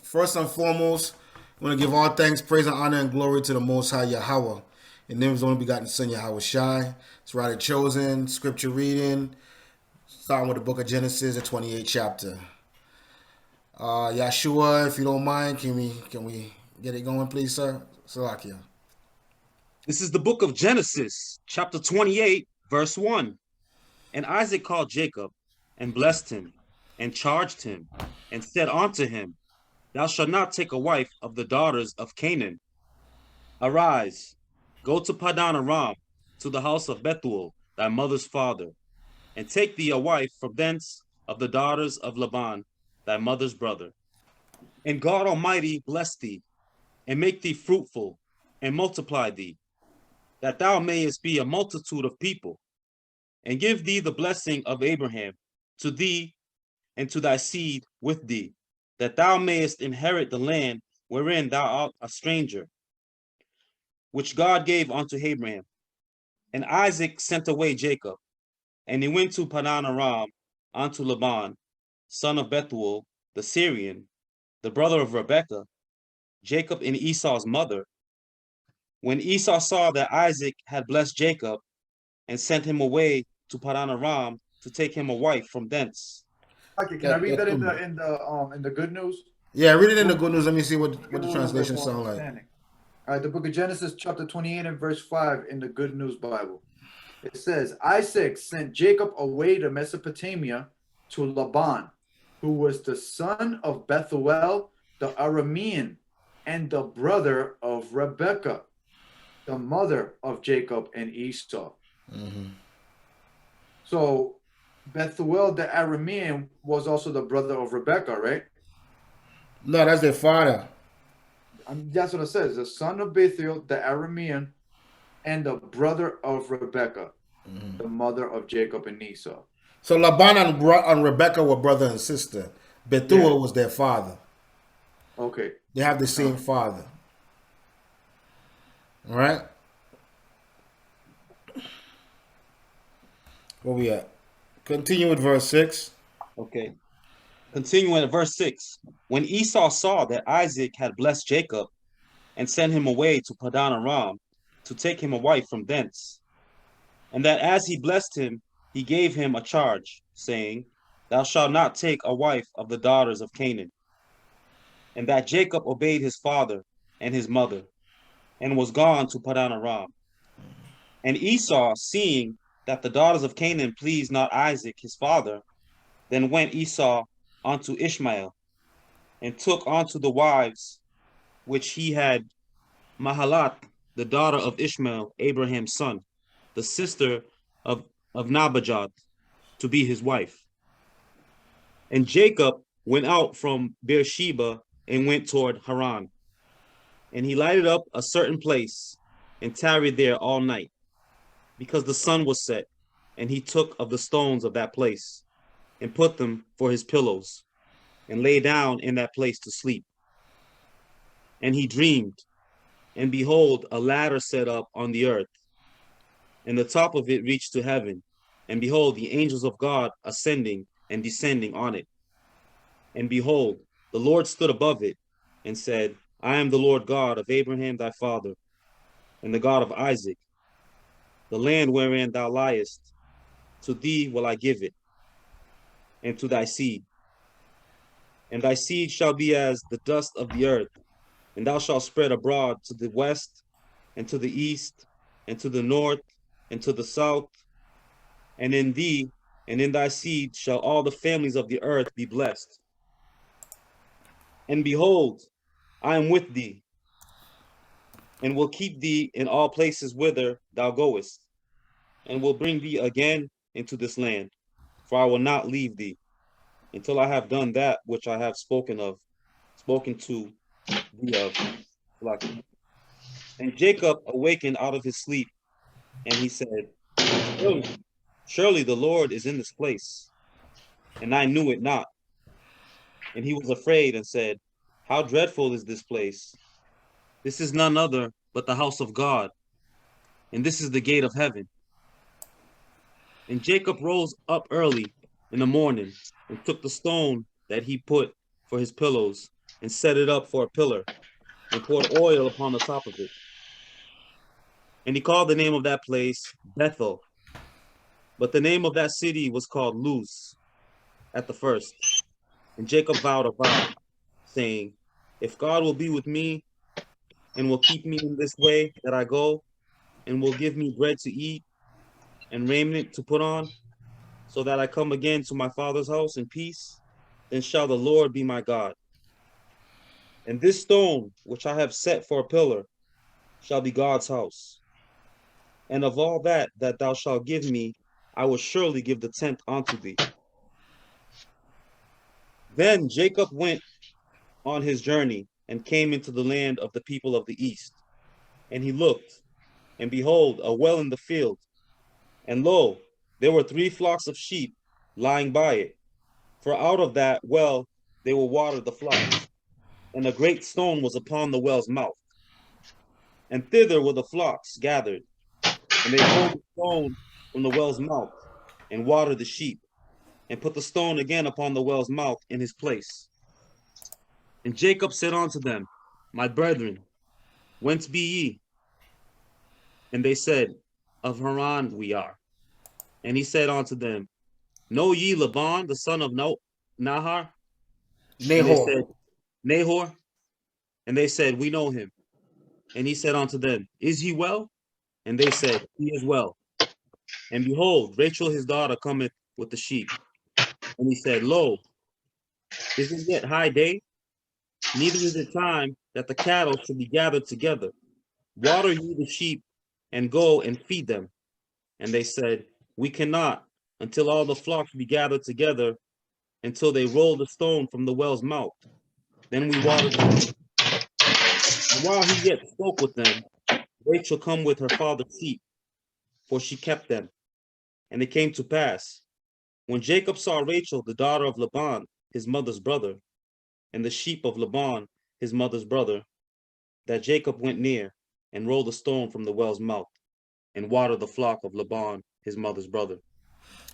First and foremost, I want to give all thanks, praise, and honor and glory to the Most High Yahweh. In name of his only begotten Son, Yahweh Shai. It's right at chosen, scripture reading, starting with the book of Genesis, the 28th chapter. Yahshua, if you don't mind, can we get it going, please, sir? Salakia. This is the book of Genesis, chapter 28, verse 1. And Isaac called Jacob, and blessed him, and charged him, and said unto him, Thou shalt not take a wife of the daughters of Canaan. Arise, go to Padan Aram, to the house of Bethuel, thy mother's father, and take thee a wife from thence of the daughters of Laban, thy mother's brother. And God Almighty bless thee, and make thee fruitful, and multiply thee, that thou mayest be a multitude of people, and give thee the blessing of Abraham to thee and to thy seed with thee, that thou mayest inherit the land wherein thou art a stranger, which God gave unto Abraham. And Isaac sent away Jacob, and he went to Padan Aram unto Laban, son of Bethuel, the Syrian, the brother of Rebekah, Jacob and Esau's mother. When Esau saw that Isaac had blessed Jacob, and sent him away to Padan Aram to take him a wife from thence. Okay, can I read that in the Good News? Yeah, read it in the Good News. Let me see what the translation sounds like. All right, the book of Genesis, chapter 28 and verse 5 in the Good News Bible. It says, Isaac sent Jacob away to Mesopotamia to Laban, who was the son of Bethuel the Aramean and the brother of Rebekah, the mother of Jacob and Esau. Mm-hmm. So Bethuel the Aramean was also the brother of Rebekah, right? No, that's their father. That's what it says. The son of Bethuel the Aramean and the brother of Rebekah, the mother of Jacob and Esau. So Laban and Rebekah were brother and sister. Bethuel was their father. Okay. They have the same father. All right. Where we at? Continue with verse 6. Okay. Continuing at verse 6. When Esau saw that Isaac had blessed Jacob, and sent him away to Padan Aram to take him a wife from thence, and that as he blessed him, he gave him a charge, saying, Thou shalt not take a wife of the daughters of Canaan. And that Jacob obeyed his father and his mother, and was gone to Padan Aram. And Esau, seeing that the daughters of Canaan pleased not Isaac his father, then went Esau unto Ishmael, and took unto the wives which he had Mahalat, the daughter of Ishmael, Abraham's son, the sister of Nabajad, to be his wife. And Jacob went out from Beersheba and went toward Haran. And he lighted up a certain place and tarried there all night, because the sun was set. And he took of the stones of that place and put them for his pillows, and lay down in that place to sleep. And he dreamed, and behold, a ladder set up on the earth, and the top of it reached to heaven. And behold, the angels of God ascending and descending on it. And behold, the Lord stood above it, and said, I am the Lord God of Abraham thy father, and the God of Isaac. The land wherein thou liest, to thee will I give it, and to thy seed. And thy seed shall be as the dust of the earth, and thou shalt spread abroad to the west, and to the east, and to the north, and to the south. And in thee and in thy seed shall all the families of the earth be blessed. And behold, I am with thee, and will keep thee in all places whither thou goest, and will bring thee again into this land, for I will not leave thee, until I have done that which I have spoken to thee of. And Jacob awakened out of his sleep, and he said, Surely the Lord is in this place, and I knew it not. And he was afraid and said, How dreadful is this place! This is none other but the house of God, and this is the gate of heaven. And Jacob rose up early in the morning, and took the stone that he put for his pillows, and set it up for a pillar, and poured oil upon the top of it. And he called the name of that place Bethel. But the name of that city was called Luz at the first. And Jacob vowed a vow, saying, if God will be with me, and will keep me in this way that I go, and will give me bread to eat, and raiment to put on, so that I come again to my father's house in peace, then shall the Lord be my God. And this stone which I have set for a pillar shall be God's house. And of all that thou shalt give me, I will surely give the tenth unto thee. Then Jacob went on his journey, and came into the land of the people of the east. And he looked, and behold, a well in the field. And lo, there were 3 flocks of sheep lying by it. For out of that well they will water the flocks. And a great stone was upon the well's mouth. And thither were the flocks gathered. And they rolled the stone from the well's mouth, and watered the sheep, and put the stone again upon the well's mouth in his place. And Jacob said unto them, my brethren, whence be ye? And they said, of Haran we are. And he said unto them, know ye Laban, the son of Nahor? And they said, Nahor? And they said, we know him. And he said unto them, is he well? And they said, he is well. And behold, Rachel his daughter cometh with the sheep. And he said, lo, is it yet high day? Neither is it time that the cattle should be gathered together. Water ye the sheep, and go and feed them. And they said, we cannot, until all the flocks be gathered together, until they roll the stone from the well's mouth. Then we water them. And while he yet spoke with them, Rachel come with her father's sheep, for she kept them. And it came to pass, when Jacob saw Rachel, the daughter of Laban, his mother's brother, and the sheep of Laban, his mother's brother, that Jacob went near, and rolled a stone from the well's mouth, and watered the flock of Laban, his mother's brother.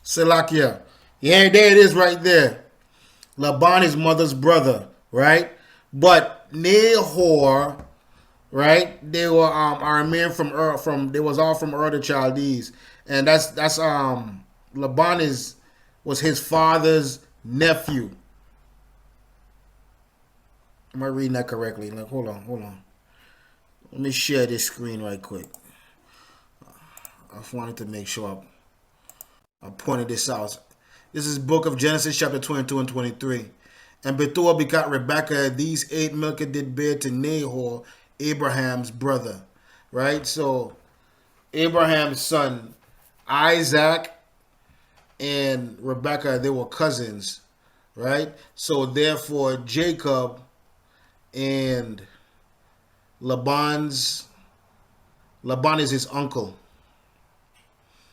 Salakia. Yeah, there it is right there. Laban, his mother's brother, right? But Nahor, right? They were Aramean from they was all from the Chaldees. And that's Laban was his father's nephew. Am I reading that correctly? Like, hold on. Let me share this screen right quick. I just wanted to make sure I pointed this out. This is book of Genesis chapter 22 and 23. And Bethuel begot Rebekah. These 8 Milcah did bear to Nahor, Abraham's brother. Right? So Abraham's son Isaac and Rebekah, they were cousins. Right? So therefore Jacob and Laban is his uncle.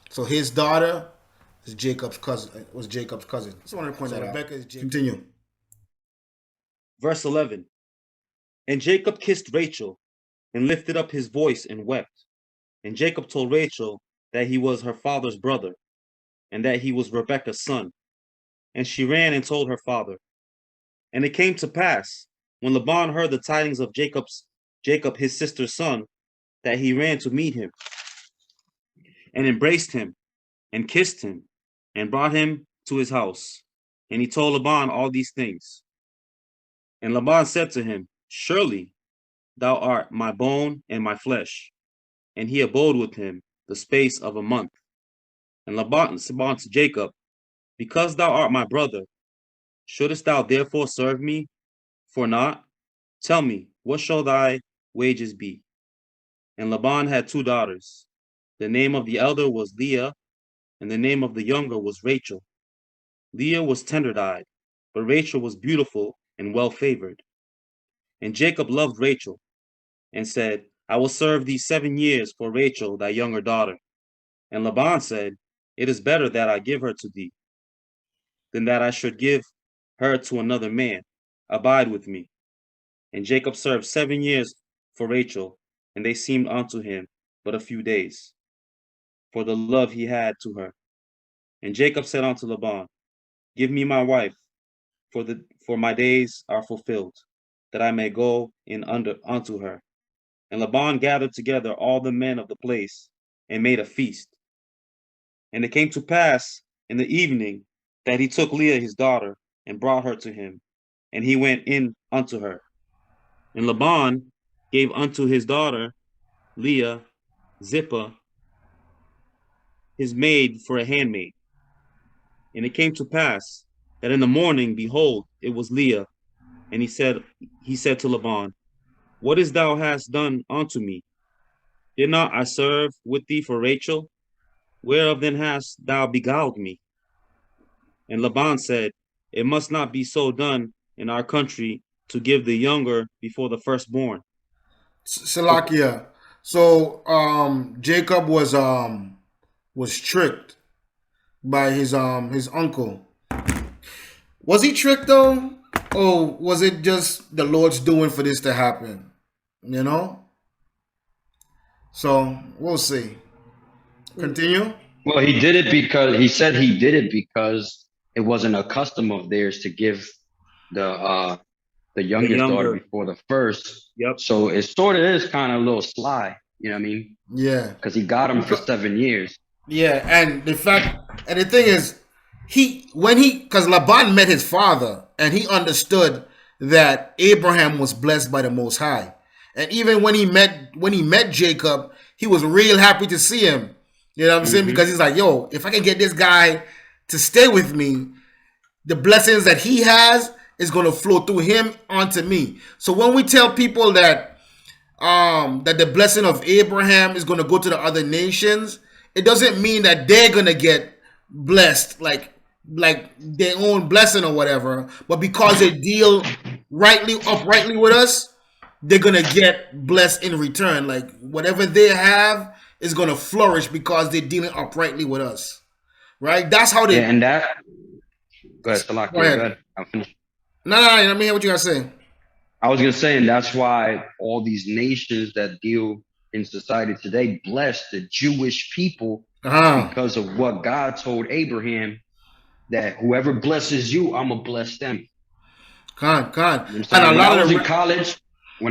So his daughter is Jacob's cousin. Was Jacob's cousin. Just wanted to point that out. Rebekah is Jacob. Continue. Verse 11. And Jacob kissed Rachel, and lifted up his voice and wept. And Jacob told Rachel that he was her father's brother, and that he was Rebekah's son. And she ran and told her father. And it came to pass, when Laban heard the tidings of Jacob his sister's son, that he ran to meet him, and embraced him, and kissed him, and brought him to his house. And he told Laban all these things. And Laban said to him, surely thou art my bone and my flesh. And he abode with him the space of a month. And Laban said to Jacob, because thou art my brother, shouldest thou therefore serve me for naught? Tell me, what shall thy wages be? And Laban had 2 daughters. The name of the elder was Leah, and the name of the younger was Rachel. Leah was tender-eyed, but Rachel was beautiful and well-favored. And Jacob loved Rachel, and said, I will serve thee 7 years for Rachel, thy younger daughter. And Laban said, it is better that I give her to thee, than that I should give her to another man. Abide with me. And Jacob served 7 years for Rachel, and they seemed unto him but a few days, for the love he had to her. And Jacob said unto Laban, give me my wife, for my days are fulfilled. that I may go in unto her. And Laban gathered together all the men of the place, and made a feast. And it came to pass in the evening that he took Leah his daughter, and brought her to him, and he went in unto her. And Laban gave unto his daughter Leah Zilpah his maid for a handmaid. And it came to pass that in the morning, behold, it was Leah. And he said to Laban, What is thou hast done unto me? Did not I serve with thee for Rachel? Whereof then hast thou beguiled me? And Laban said, It must not be so done in our country to give the younger before the firstborn. Salakia. So Jacob was tricked by his uncle. Was he tricked though? Or was it just the Lord's doing for this to happen? You know? So we'll see. Continue. Well, he did it because he said he did it because it wasn't a custom of theirs to give the youngest daughter before the first. Yep. So it sort of is kind of a little sly, you know what I mean? Yeah. Because he got him for 7 years. Yeah, and the thing is, because Laban met his father and he understood that Abraham was blessed by the Most High. And even when he met Jacob, he was real happy to see him. You know what I'm saying? Because he's like, yo, if I can get this guy to stay with me, the blessings that he has is going to flow through him onto me. So when we tell people that that the blessing of Abraham is going to go to the other nations, it doesn't mean that they're going to get blessed like their own blessing or whatever, but because they deal uprightly with us, they're going to get blessed in return. Like whatever they have is going to flourish because they're dealing uprightly with us. Right? That's how they... Yeah, and that... Go ahead, Salaki. Go ahead. I'm finished. No, let me hear what you guys say. I was going to say, and that's why all these nations that deal in society today bless the Jewish people because of what God told Abraham, that whoever blesses you, I'm going to bless them. And when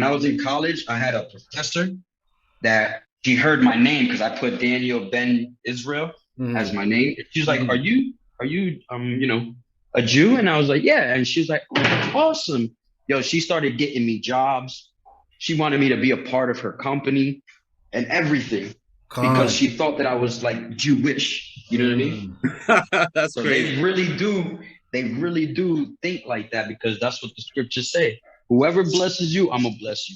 I was in college, I had a professor that she heard my name because I put Daniel Ben Israel as my name. She's like, are you a Jew? And I was like, yeah. And she's like, oh, that's awesome. Yo, she started getting me jobs. She wanted me to be a part of her company and everything because she thought that I was like Jewish. You know what I mean? That's so crazy. They really do think like that because that's what the scriptures say. Whoever blesses you, I'm going to bless you.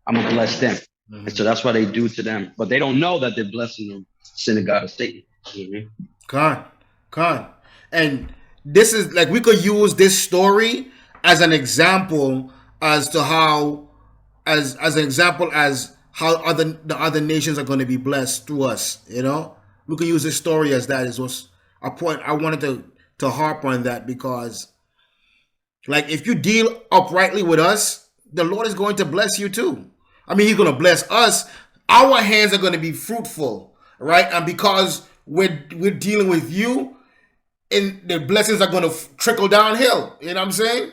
I'm going to bless them. And so that's what they do to them. But they don't know that they're blessing the synagogue of Satan. And this is like, we could use this story as an example as to how, as how the other nations are going to be blessed through us. You know, we can use this story as that. Is was a point I wanted to harp on that, because like if you deal uprightly with us, the Lord is going to bless you too. I mean, he's going to bless us. Our hands are going to be fruitful, right? And because we're dealing with you, and the blessings are going to trickle downhill. You know what I'm saying?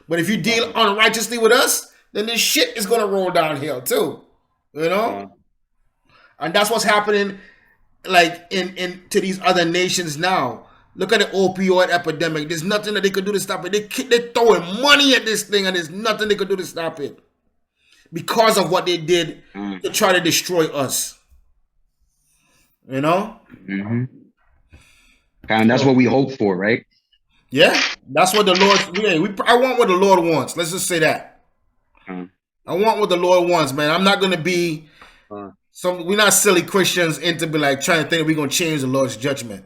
But if you deal unrighteously with us, then this shit is going to roll downhill too. You know? And that's what's happening like in to these other nations now. Look at the opioid epidemic. There's nothing that they could do to stop it. They're throwing money at this thing, and there's nothing they could do to stop it because of what they did to try to destroy us. You know? And that's what we hope for, right? Yeah, that's what the Lord. I want what the Lord wants. Let's just say that. I want what the Lord wants, man. I'm not gonna be we're not silly Christians into be like trying to think that we're gonna change the Lord's judgment.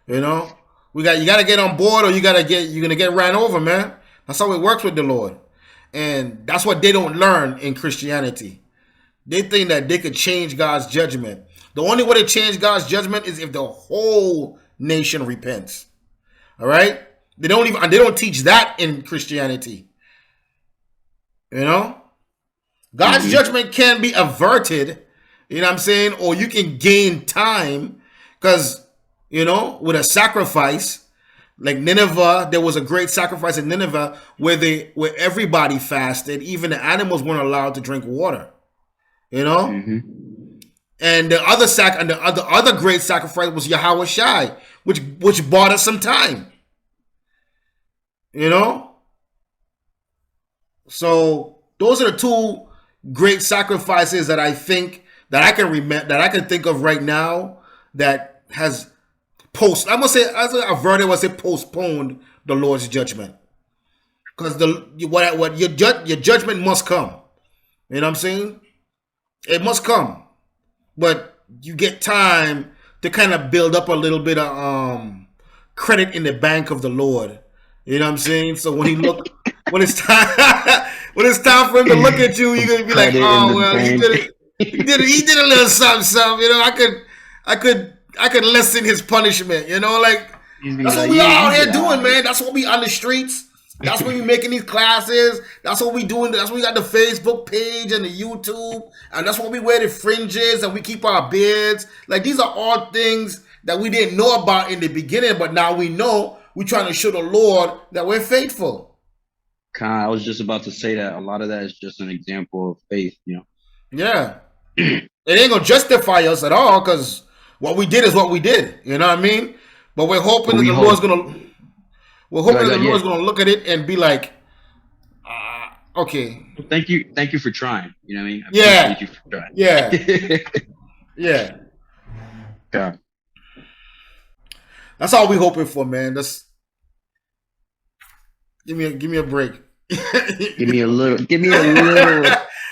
You know, you gotta get on board, or you're gonna get ran over, man. That's how it works with the Lord, and that's what they don't learn in Christianity. They think that they could change God's judgment. The only way to change God's judgment is if the whole nation repents. All right, they don't teach that in Christianity. You know, God's judgment can be averted. You know what I'm saying, or you can gain time, because you know, with a sacrifice. Like Nineveh, there was a great sacrifice in Nineveh where everybody fasted, even the animals weren't allowed to drink water. You know? And the other great sacrifice was Yahweh Shai, which bought us some time. You know? So those are the two great sacrifices that I think that I can remember, that I can think of right now, that has I'm gonna say, as a verdict, was it postponed the Lord's judgment, because your judgment must come. You know what I'm saying? It must come, but you get time to kind of build up a little bit of credit in the bank of the Lord. You know what I'm saying? So when it's time for him to look at you, you're gonna be like, oh well, he did a little something. You know, I could lessen his punishment, you know, like that's what we out here doing, man. That's what we on the streets. That's what we making these classes. That's what we doing. That's what we got the Facebook page and the YouTube, and that's what we wear the fringes and we keep our beards. Like, these are all things that we didn't know about in the beginning, but now we know. We're trying to show the Lord that we're faithful. I was just about to say that a lot of that is just an example of faith, you know. Yeah, it ain't gonna justify us at all, because what we did is what we did. You know what I mean? But we're hoping that the Lord's gonna. We're hoping that the Lord's gonna look at it and be like, okay. Thank you for trying. You know what I mean? Yeah. Thank you for trying. Yeah. Yeah. Yeah. That's all we're hoping for, man. That's give me a break. Give me a little.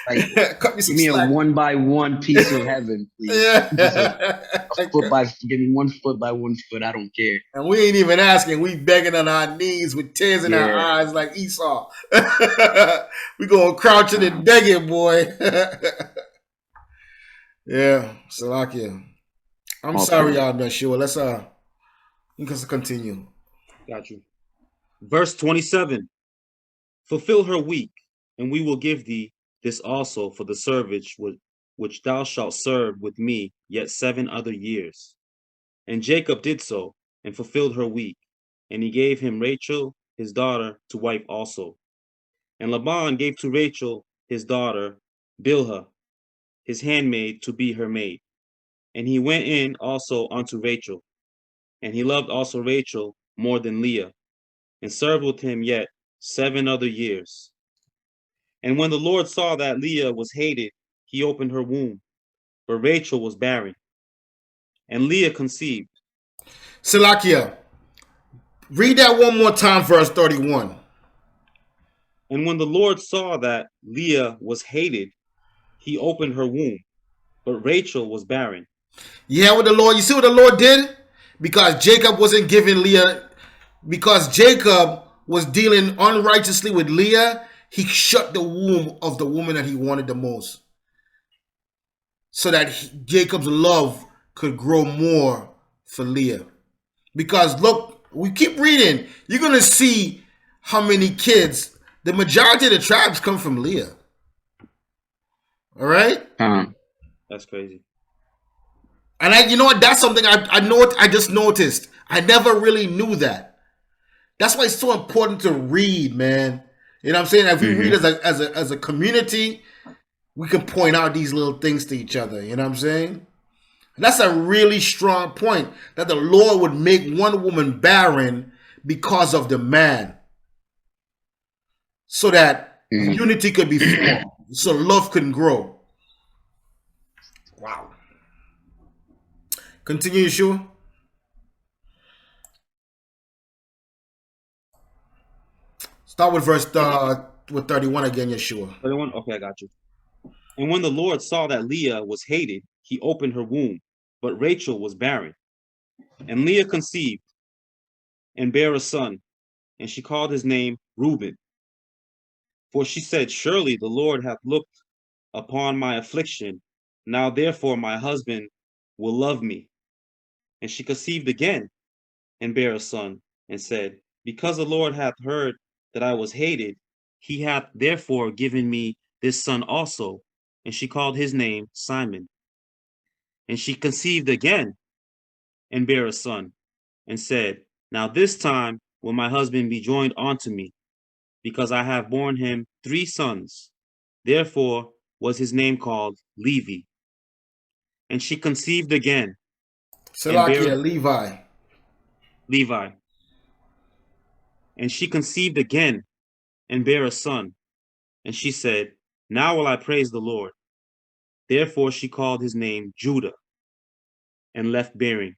Like, cut me some give me slack. A 1-by-1 piece of heaven, please. Yeah. Give me 1 foot by 1 foot. I don't care. And we ain't even asking. We begging on our knees with tears in our eyes like Esau. We going crouching and begging, boy. Yeah, Salakia. I'm sorry, y'all, Yeshua. Let's continue. Got you. Verse 27. Fulfill her week, and we will give thee this also for the service which thou shalt serve with me yet 7 other years. And Jacob did so, and fulfilled her week, and he gave him Rachel his daughter to wife also. And Laban gave to Rachel his daughter Bilhah his handmaid to be her maid. And he went in also unto Rachel, and he loved also Rachel more than Leah, and served with him yet 7 other years. And when the Lord saw that Leah was hated, he opened her womb, but Rachel was barren. And Leah conceived. Salakia, read that one more time, verse 31. And when the Lord saw that Leah was hated, he opened her womb, but Rachel was barren. Yeah, what the Lord, you see what the Lord did? Because Jacob wasn't giving Leah, because Jacob was dealing unrighteously with Leah, he shut the womb of the woman that he wanted the most, so that Jacob's love could grow more for Leah. Because look, we keep reading, you're going to see how many kids, the majority of the tribes come from Leah. All right? That's crazy. And you know what? That's something I just noticed. I never really knew that. That's why it's so important to read, man. You know what I'm saying? If we read as a community, we can point out these little things to each other. You know what I'm saying? And that's a really strong point, that the Lord would make one woman barren because of the man, so that unity could be formed, so love can grow. Wow. Continue, Yeshua. Start with verse 31 again, Yeshua. 31? Okay, I got you. And when the Lord saw that Leah was hated, he opened her womb, but Rachel was barren. And Leah conceived and bare a son, and she called his name Reuben. For she said, surely the Lord hath looked upon my affliction. Now therefore my husband will love me. And she conceived again and bare a son, and said, because the Lord hath heard that I was hated, he hath therefore given me this son also. And she called his name Simon. And she conceived again and bare a son, and said, Now this time will my husband be joined unto me, because I have borne him 3 sons. Therefore was his name called Levi. And she conceived again, Salakia, Levi. Levi. And she conceived again, and bare a son. And she said, Now will I praise the Lord. Therefore she called his name Judah, and left bearing.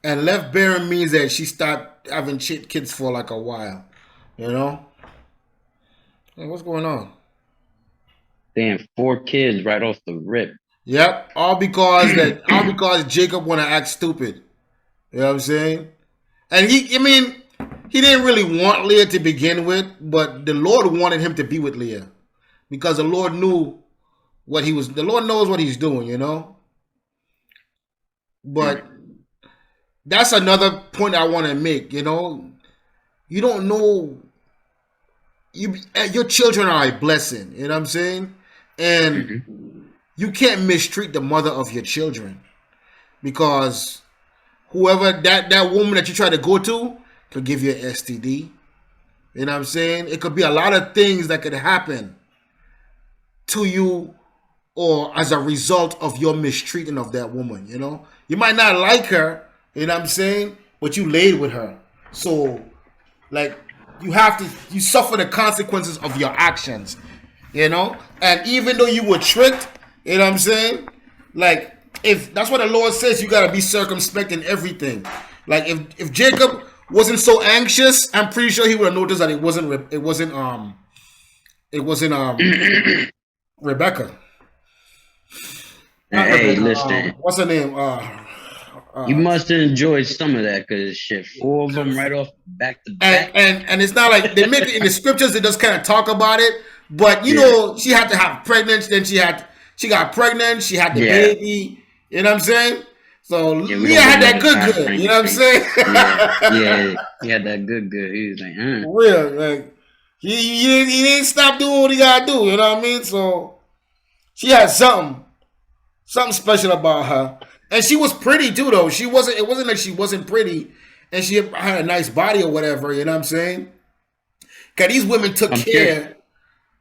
And left bearing means that she stopped having kids for like a while. You know? Hey, what's going on? Damn, 4 kids right off the rip. Yep. All because Jacob wanna act stupid. You know what I'm saying? And he didn't really want Leah to begin with, but the Lord wanted him to be with Leah. Because the Lord knew the Lord knows what he's doing, you know? But that's another point I want to make, you know? You don't know, your children are a blessing, you know what I'm saying? And you can't mistreat the mother of your children, because whoever that woman that you try to go to could give you an STD. You know what I'm saying? It could be a lot of things that could happen to you or as a result of your mistreating of that woman, you know? You might not like her, you know what I'm saying? But you laid with her. So, like, you suffer the consequences of your actions, you know? And even though you were tricked, you know what I'm saying? Like, if that's what the Lord says, you got to be circumspect in everything. Like, if Jacob wasn't so anxious, I'm pretty sure he would have noticed that it wasn't Rebecca. Hey, listen. What's her name? You must have enjoyed some of that, because shit, 4 of them right off back to back. And it's not like they make it in the scriptures. They just kind of talk about it, but you know, she had to have pregnant. Then she got pregnant. She had the baby. You know what I'm saying? So Leah had that good. You know what I'm saying? He had that good. He was like, real, like he didn't stop doing what he gotta do. You know what I mean? So she had something special about her. And she was pretty too, though. It wasn't like she wasn't pretty and she had a nice body or whatever, you know what I'm saying? Cause these women took care.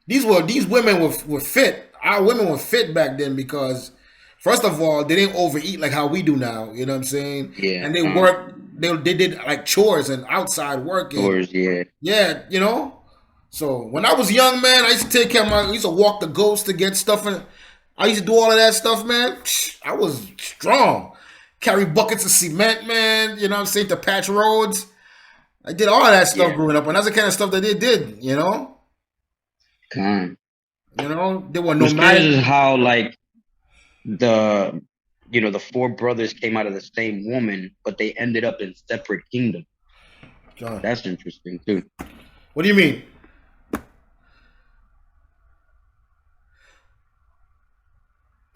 These women were fit. Our women were fit back then because, first of all, they didn't overeat like how we do now, you know what I'm saying? Yeah. And they worked, they did like chores and outside work. Chores, yeah. Yeah, you know? So when I was young, man, I used to take care of I used to walk the goats to get stuff in. I used to do all of that stuff, man. I was strong. Carry buckets of cement, man. You know what I'm saying? To patch roads. I did all of that stuff growing up. And that's the kind of stuff that they did, you know? Come. You know? They were nomadic. This is how, like, the 4 brothers came out of the same woman, but they ended up in separate kingdoms. That's interesting, too. What do you mean?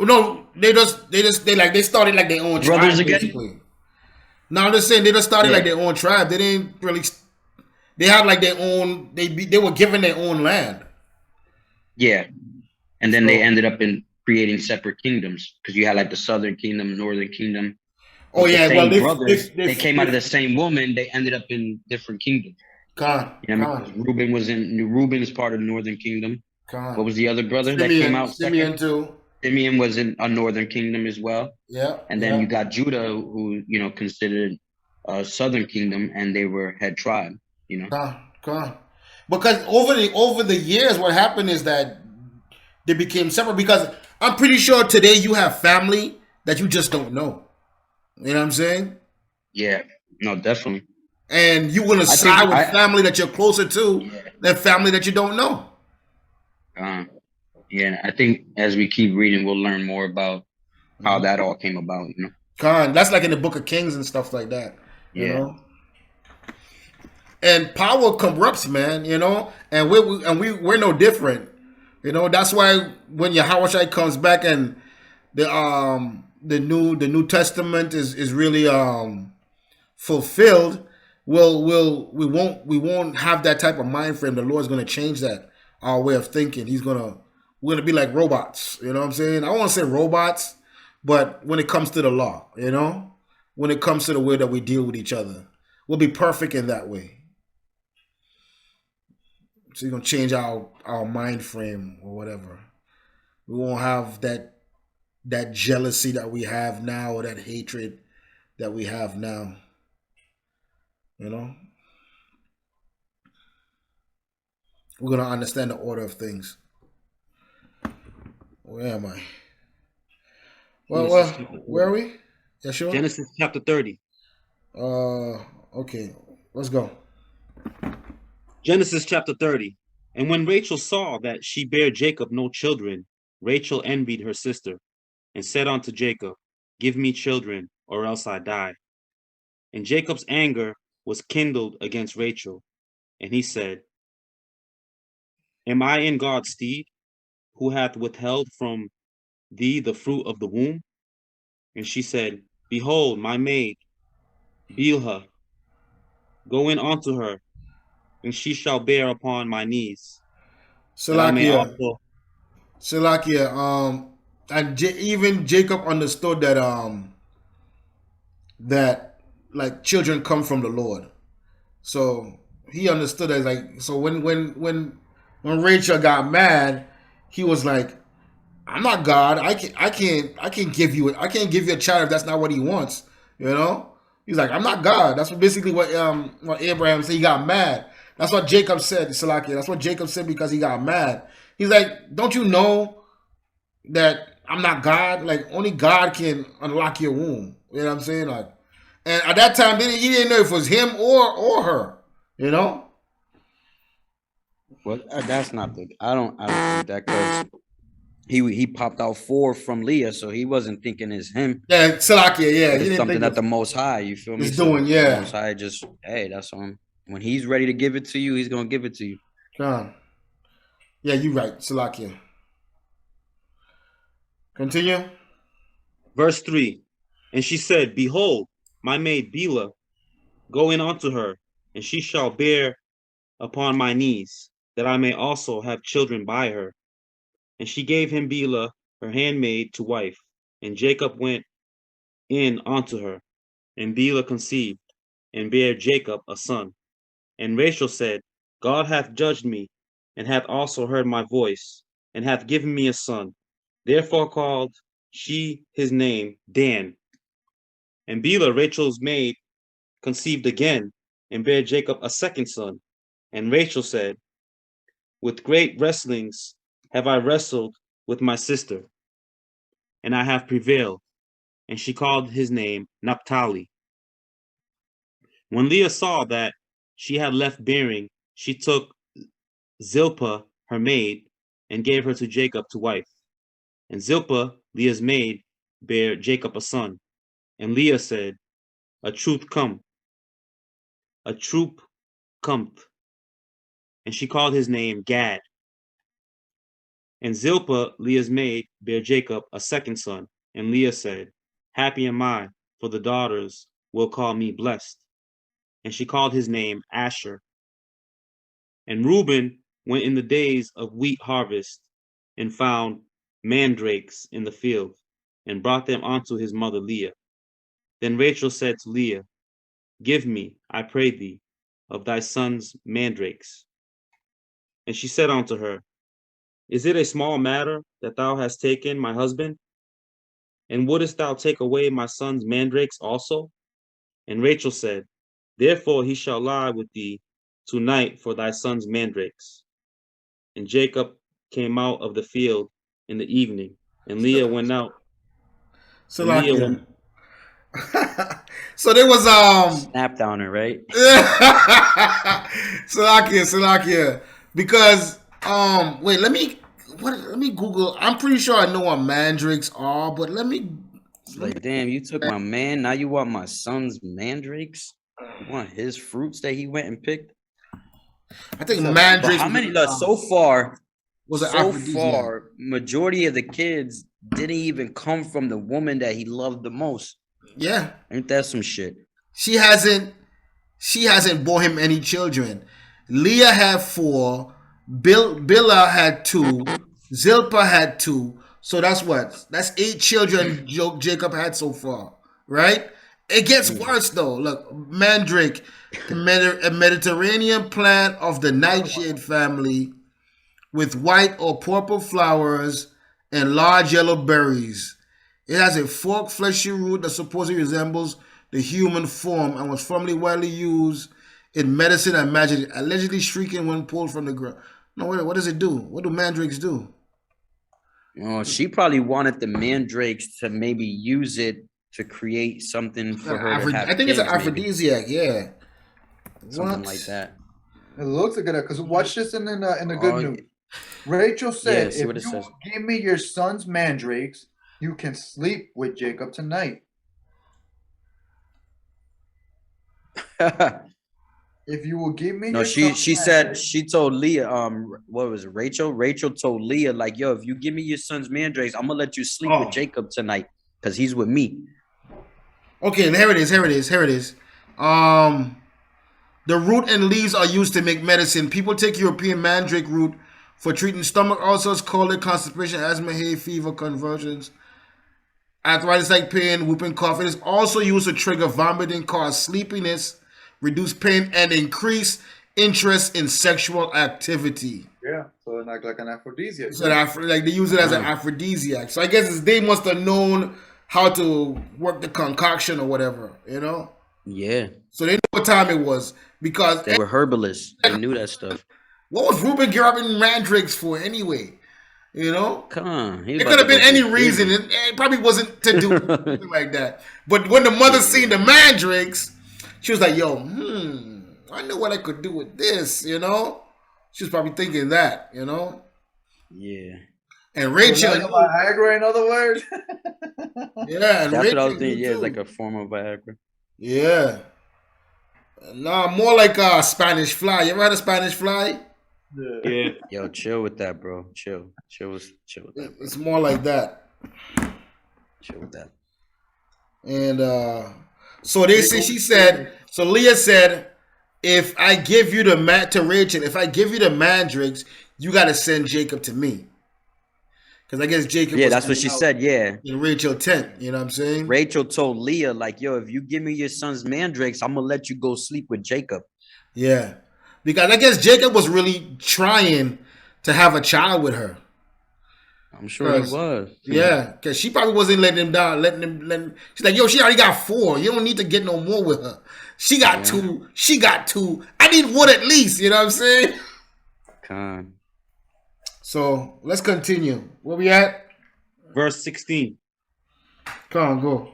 No, they started like their own brothers tribe, again? basically. No, I'm just saying they just started like their own tribe. They didn't really. They had like their own. They were given their own land. Yeah, and then they ended up in creating separate kingdoms because you had like the Southern Kingdom, Northern Kingdom. Oh yeah, well they came out of the same woman. They ended up in different kingdoms. Reuben is part of the Northern Kingdom. What was the other brother that came out second? Simeon too. Simeon was in a northern kingdom as well. Yeah. And then you got Judah, who, considered a southern kingdom, and they were head tribe, Because over the years, what happened is that they became separate, because I'm pretty sure today you have family that you just don't know. You know what I'm saying? Yeah. No, definitely. And you want to side with family that you're closer to than family that you don't know. Yeah, I think as we keep reading, we'll learn more about how that all came about, That's like in the Book of Kings and stuff like that, you know? And power corrupts, man, and we're no different. That's why when Yahushua comes back and the New Testament is really fulfilled, we won't have that type of mind frame. The Lord's going to change that, our way of thinking. We're going to be like robots, you know what I'm saying? I don't want to say robots, but when it comes to the law, when it comes to the way that we deal with each other, We'll be perfect in that way. So you're gonna change our mind frame or whatever. We won't have that jealousy that we have now, or that hatred that we have now. You know? We're gonna understand the order of things. Where am I? Well, where are we? Yeah, sure. Genesis chapter 30. Okay. Let's go. Genesis chapter 30. And when Rachel saw that she bare Jacob no children, Rachel envied her sister, and said unto Jacob, Give me children, or else I die. And Jacob's anger was kindled against Rachel, and he said, Am I in God's stead, who hath withheld from thee the fruit of the womb? And she said, Behold, my maid, Bilhah, go in unto her, and she shall bear upon my knees, that I may Salakia. also. Salakia. And even Jacob understood that like children come from the Lord. So he understood that, like, so when Rachel got mad, he was like, I'm not God. I can't give you a child if that's not what he wants. You know? He's like, I'm not God. That's basically what Abraham said. He got mad. That's what Jacob said, Salakia. That's what Jacob said because he got mad. He's like, don't you know that I'm not God? Like, only God can unlock your womb. You know what I'm saying? Like, and at that time, he didn't know if it was him or her. You know? Well, that's not the. I don't think that, because he popped out 4 from Leah, so he wasn't thinking it's him. Yeah, Salakia. Yeah, It's something that the Most High, you feel me? He's doing, yeah. The Most High just, hey, that's on. When he's ready to give it to you, he's gonna give it to you. John. Yeah, you're right, Salakia. Continue. Verse 3. And she said, Behold, my maid Bilhah, go in unto her, and she shall bear upon my knees, that I may also have children by her. And she gave him Bilhah, her handmaid, to wife. And Jacob went in unto her, and Bilhah conceived, and bare Jacob a son. And Rachel said, God hath judged me, and hath also heard my voice, and hath given me a son. Therefore called she his name Dan. And Bilhah, Rachel's maid, conceived again, and bare Jacob a second son. And Rachel said, With great wrestlings have I wrestled with my sister, and I have prevailed. And she called his name Naphtali. When Leah saw that she had left bearing, she took Zilpah, her maid, and gave her to Jacob to wife. And Zilpah, Leah's maid, bare Jacob a son. And Leah said, A troop cometh. And she called his name Gad. And Zilpah, Leah's maid, bare Jacob a second son. And Leah said, Happy am I, for the daughters will call me blessed. And she called his name Asher. And Reuben went in the days of wheat harvest, and found mandrakes in the field, and brought them unto his mother Leah. Then Rachel said to Leah, Give me, I pray thee, of thy son's mandrakes. And she said unto her, Is it a small matter that thou hast taken my husband? And wouldest thou take away my son's mandrakes also? And Rachel said, Therefore he shall lie with thee tonight for thy son's mandrakes. And Jacob came out of the field in the evening, and Leah went out. Salakia. So there was Snapped on her, right? Salakia. Because wait, let me Google. I'm pretty sure I know what mandrakes are, but let me. It's like, damn, you took my man, now you want my son's mandrakes? You want his fruits that he went and picked? I think mandrakes. How many? So far, was it so far, majority of the kids didn't even come from the woman that he loved the most. Yeah, ain't that some shit? She hasn't bore him any children. Leah had 4. Bilhah had 2. Zilpah had 2. So that's 8 children Jacob had so far, right? It gets worse though. Look, mandrake, a Mediterranean plant of the nightshade family, with white or purple flowers and large yellow berries. It has a forked, fleshy root that supposedly resembles the human form and was formerly widely used in medicine and magic, allegedly shrieking when pulled from the ground. No, what does it do? What do mandrakes do? She probably wanted the mandrakes to maybe use it to create something for her to have I think it's an kids, maybe. aphrodisiac, yeah. Something What? like that. It looks like it because watch this in the good news. Rachel said, see what "If it you says. give me your son's mandrakes, you can sleep with Jacob tonight. If you will give me No, your she son's said, mandrakes, she told Leah, what was it, Rachel? Rachel told Leah, like, yo, if you give me your son's mandrakes, I'm gonna let you sleep with Jacob tonight because he's with me. Okay, and here it is. The root and leaves are used to make medicine. People take European mandrake root for treating stomach ulcers, colic, constipation, asthma, hay fever, convulsions, arthritis like pain, whooping cough. It is also used to trigger vomiting, cause sleepiness, reduce pain, and increase interest in sexual activity. yeah, so like an aphrodisiac. So like they use it as an aphrodisiac. So I guess they must have known how to work the concoction or whatever, you know? Yeah, So they knew what time it was because they were herbalists. They knew that stuff. what was Ruben grabbing mandrakes for anyway? You know? Come on. It could have been any reason. It probably wasn't to do something like that. But when the mother seen the mandrakes, she was like, yo, I know what I could do with this, you know? She was probably thinking that, you know? Yeah. And Rachel. Like a Viagra, in other words. Yeah, and That's Rachel what I was thinking. Yeah, it's too. like a form of Viagra. Yeah. Nah, more like a Spanish fly. You ever had a Spanish fly? Yeah. Yo, chill with that, bro. Chill with that, bro. It's more like that. Chill with that. And so they say, she said, so Leah said, if I give you to Rachel, if I give you the mandrakes, you got to send Jacob to me. Because I guess Jacob Yeah, was that's what she said, yeah. in Rachel's tent, you know what I'm saying? Rachel told Leah, like, yo, if you give me your son's mandrakes, I'm going to let you go sleep with Jacob. Yeah. Because I guess Jacob was really trying to have a child with her. I'm sure he was. Yeah, because she probably wasn't letting him down, she's like, yo, she already got 4. You don't need to get no more with her. She got 2. She got 2. I need 1 at least, you know what I'm saying? Con. So let's continue. Where we at? Verse 16. Come on, go.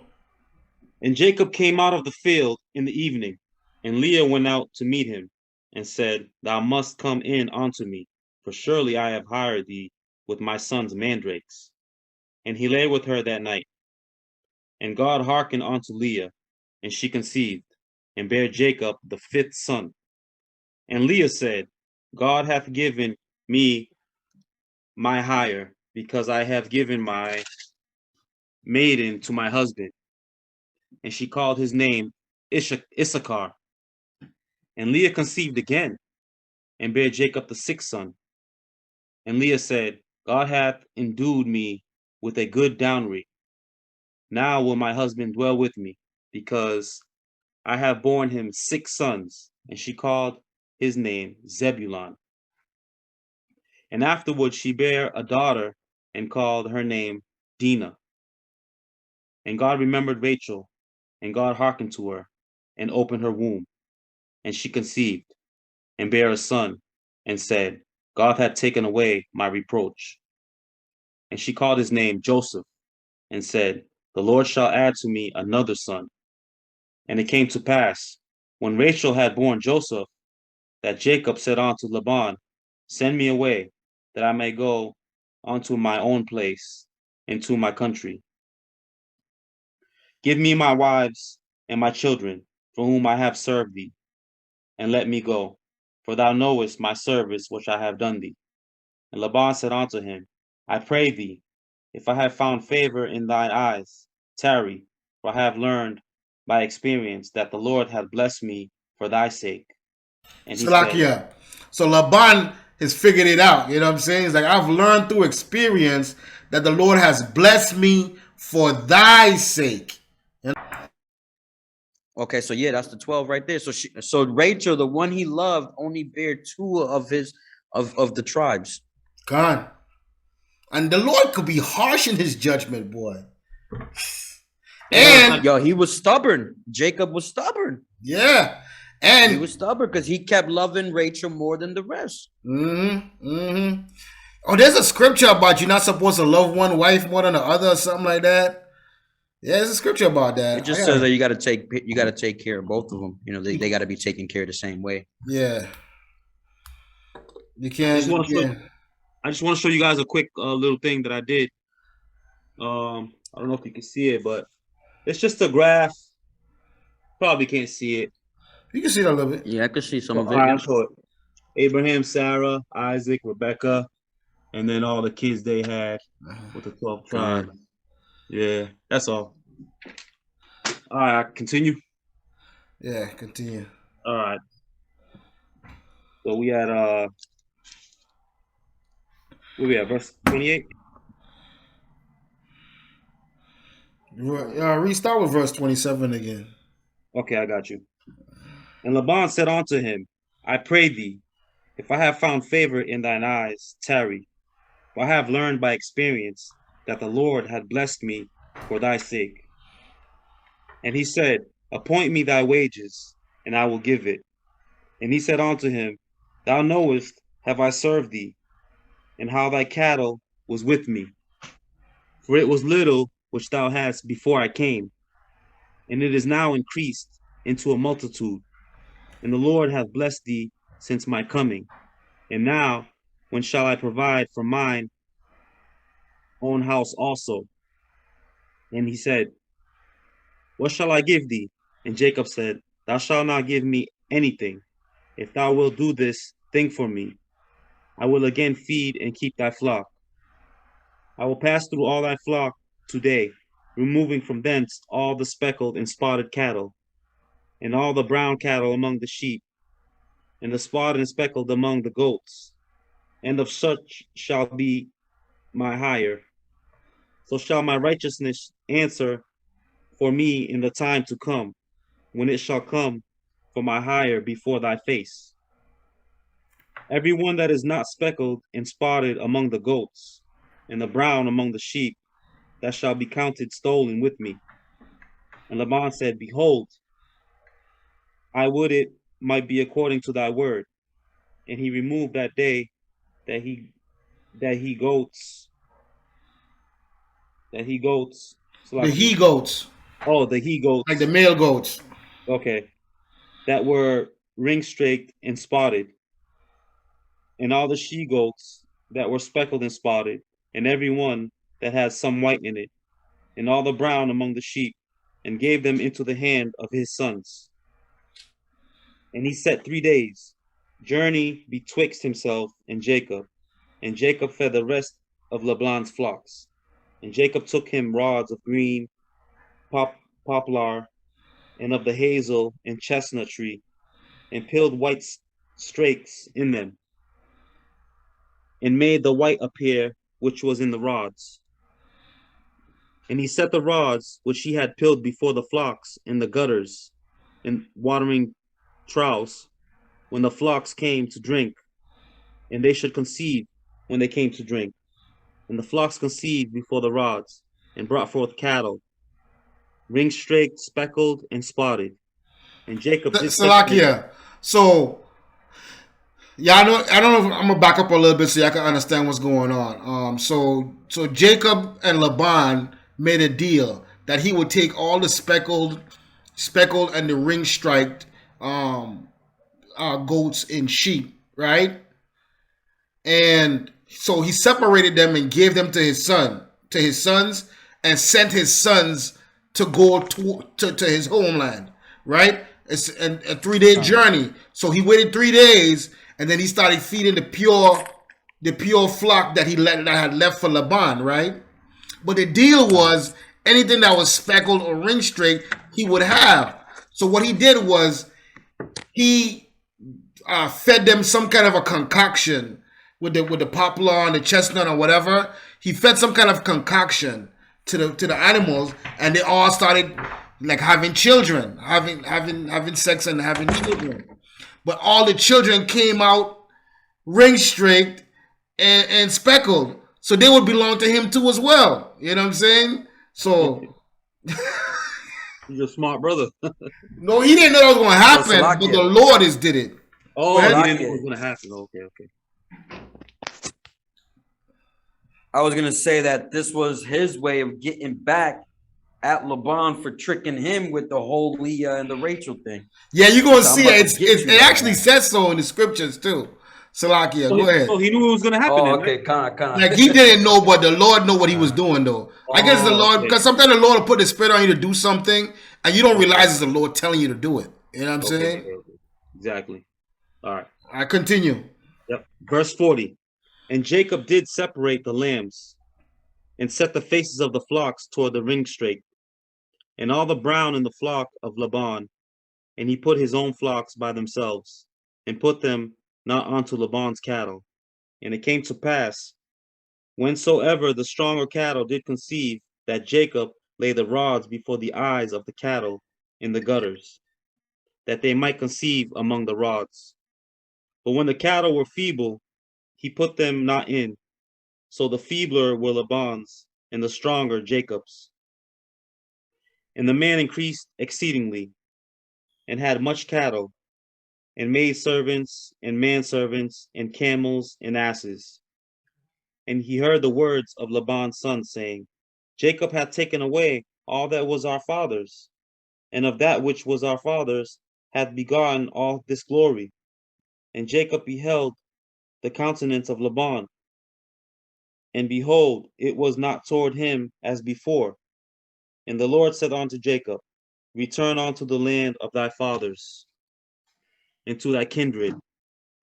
And Jacob came out of the field in the evening, and Leah went out to meet him, and said, Thou must come in unto me, for surely I have hired thee with my son's mandrakes. And he lay with her that night. And God hearkened unto Leah, and she conceived, and bare Jacob the 5th son. And Leah said, God hath given me my hire, because I have given my maiden to my husband. And she called his name Issachar. And Leah conceived again, and bare Jacob the 6th son. And Leah said, God hath endued me with a good dowry. Now will my husband dwell with me, because I have borne him 6 sons. And she called his name Zebulun. And afterward she bare a daughter, and called her name Dinah. And God remembered Rachel, and God hearkened to her, and opened her womb. And she conceived, and bare a son, and said, God hath taken away my reproach. And she called his name Joseph, and said, The Lord shall add to me another son. And it came to pass, when Rachel had borne Joseph, that Jacob said unto Laban, Send me away, that I may go unto my own place, into my country. Give me my wives and my children, for whom I have served thee, and let me go, for thou knowest my service which I have done thee. And Laban said unto him, I pray thee, if I have found favor in thine eyes, tarry, for I have learned by experience that the Lord hath blessed me for thy sake. And he said, So Laban has figured it out, you know what I'm saying? He's like, I've learned through experience that the Lord has blessed me for thy sake. Okay, so yeah, that's the 12 right there. So Rachel, the one he loved, only bare 2 of the tribes. God. And the Lord could be harsh in his judgment, boy. And he was stubborn. Jacob was stubborn. Yeah. He And was stubborn because he kept loving Rachel more than the rest. oh, there's a scripture about you're not supposed to love one wife more than the other or something like that. Yeah, there's a scripture about that. It just says that you got to take care of both of them. You know, they got to be taken care of the same way. Yeah. You can't. I just want to show you guys a quick little thing that I did. I don't know if you can see it, but it's just a graph. Probably can't see it. You can see that a little bit. Yeah, I could see some of it. All right, I'll show it. Abraham, Sarah, Isaac, Rebecca, and then all the kids they had with the 12 tribes. Yeah, that's all. All right, continue. Yeah, continue. All right. So we had where we at, verse 28? Restart with verse 27 again. Okay, I got you. And Laban said unto him, I pray thee, if I have found favor in thine eyes, tarry. For I have learned by experience that the Lord had blessed me for thy sake. And he said, appoint me thy wages, and I will give it. And he said unto him, thou knowest, have I served thee, and how thy cattle was with me. For it was little which thou hadst before I came, and it is now increased into a multitude. And the Lord hath blessed thee since my coming. And now, when shall I provide for mine own house also? And he said, what shall I give thee? And Jacob said, thou shalt not give me anything. If thou wilt do this thing for me, I will again feed and keep thy flock. I will pass through all thy flock today, removing from thence all the speckled and spotted cattle, and all the brown cattle among the sheep, and the spotted and speckled among the goats, and of such shall be my hire. So shall my righteousness answer for me in the time to come, when it shall come for my hire before thy face. Every one that is not speckled and spotted among the goats, and the brown among the sheep, that shall be counted stolen with me. And Laban said, behold, I would it might be according to thy word. And he removed that day that he goats. So The he goats. Oh, the he goats. Like the male goats. Okay. That were ring-straked and spotted. And all the she goats that were speckled and spotted, and every one that has some white in it, and all the brown among the sheep, and gave them into the hand of his sons. And he set 3 days' journey betwixt himself and Jacob fed the rest of Laban's flocks. And Jacob took him rods of green poplar, and of the hazel and chestnut tree, and peeled white strakes in them, and made the white appear which was in the rods. And he set the rods which he had peeled before the flocks in the gutters and watering troughs, when the flocks came to drink, and they should conceive when they came to drink. And the flocks conceived before the rods, and brought forth cattle, ring-straked, speckled, and spotted. And Jacob did Salakia. So, yeah, I don't know if I'm gonna back up a little bit so y'all can understand what's going on. So Jacob and Laban made a deal that he would take all the speckled and the ring-striked goats and sheep, right? And so he separated them and gave them to his sons, and sent his sons to go to his homeland, right? It's a 3-day journey. So he waited 3 days, and then he started feeding the pure flock that had left for Laban, right? But the deal was anything that was speckled or ring straight, he would have. So what he did was he fed them some kind of a concoction with the poplar and the chestnut or whatever. He fed some kind of concoction to the animals, and they all started like having children, having sex and having children. But all the children came out ring streaked and speckled, so they would belong to him too as well. You know what I'm saying? So He's a smart brother. no, he didn't know that was going to happen, but the Lord is did it. Oh, he didn't know it was going to happen. Okay. I was gonna say that this was his way of getting back at Laban for tricking him with the whole Leah and the Rachel thing. Yeah, you're gonna see it. It actually says so in the scriptures too. Salakia, go ahead. So he knew it was gonna happen. Oh, okay, kind of. Like he didn't know, but the Lord know what he was doing though. I guess the Lord, because sometimes the Lord will put the spirit on you to do something, and you don't realize it's the Lord telling you to do it. You know what I'm saying? Okay. Exactly. All right. I continue. Yep. Verse 40. And Jacob did separate the lambs, and set the faces of the flocks toward the ringstake, and all the brown in the flock of Laban, and he put his own flocks by themselves, and put them not unto Laban's cattle. And it came to pass, whensoever the stronger cattle did conceive, that Jacob laid the rods before the eyes of the cattle in the gutters, that they might conceive among the rods. But when the cattle were feeble, he put them not in. So the feebler were Laban's, and the stronger Jacob's. And the man increased exceedingly, and had much cattle, and maidservants, and manservants, and camels, and asses. And he heard the words of Laban's son, saying, Jacob hath taken away all that was our father's, and of that which was our father's hath begotten all this glory. And Jacob beheld the countenance of Laban, and behold, it was not toward him as before. And the Lord said unto Jacob, Return unto the land of thy fathers, and to thy kindred,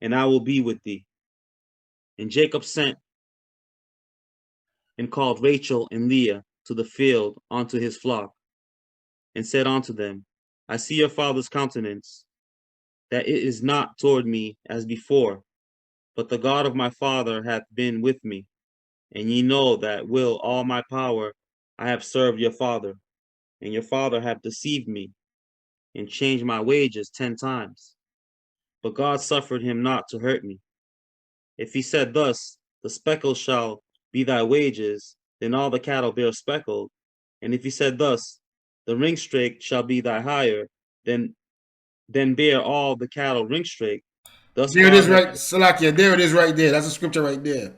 and I will be with thee. And Jacob sent and called Rachel and Leah to the field unto his flock, and said unto them, I see your father's countenance, that it is not toward me as before, but the God of my father hath been with me. And ye know that will all my power I have served your father, and your father hath deceived me, and changed my wages 10 times. But God suffered him not to hurt me. If he said thus, the speckle shall be thy wages, then all the cattle bear speckled. And if he said thus, the ringstake shall be thy hire, then bear all the cattle ringstake. Thus there it is, right, Salakia. There it is, right there. That's a scripture right there.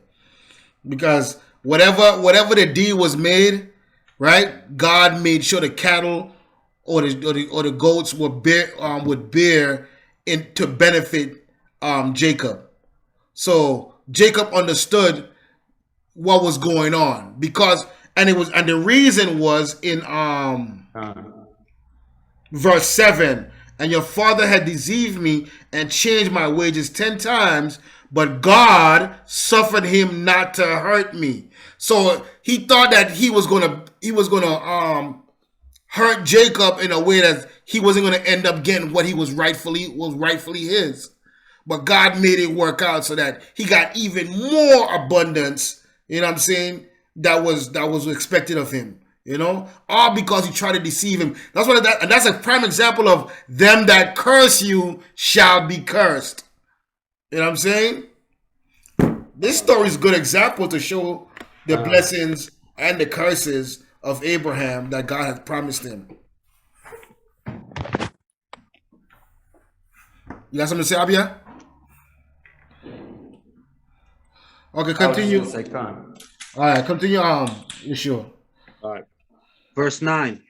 Because whatever the deed was made, right? God made sure the cattle or the goats would bear in to benefit Jacob. So Jacob understood what was going on because the reason was in verse 7. And your father had deceived me and changed my wages 10 times, but God suffered him not to hurt me. So he thought that he was gonna hurt Jacob in a way that he wasn't gonna end up getting what he was rightfully his. But God made it work out so that he got even more abundance. You know what I'm saying? That was expected of him. You know, all because he tried to deceive him. And that's a prime example of them that curse you shall be cursed. You know what I'm saying? This story is a good example to show the blessings and the curses of Abraham that God has promised him. You got something to say, Abia? Okay, continue. All right, continue. You sure? All right. Verse 9.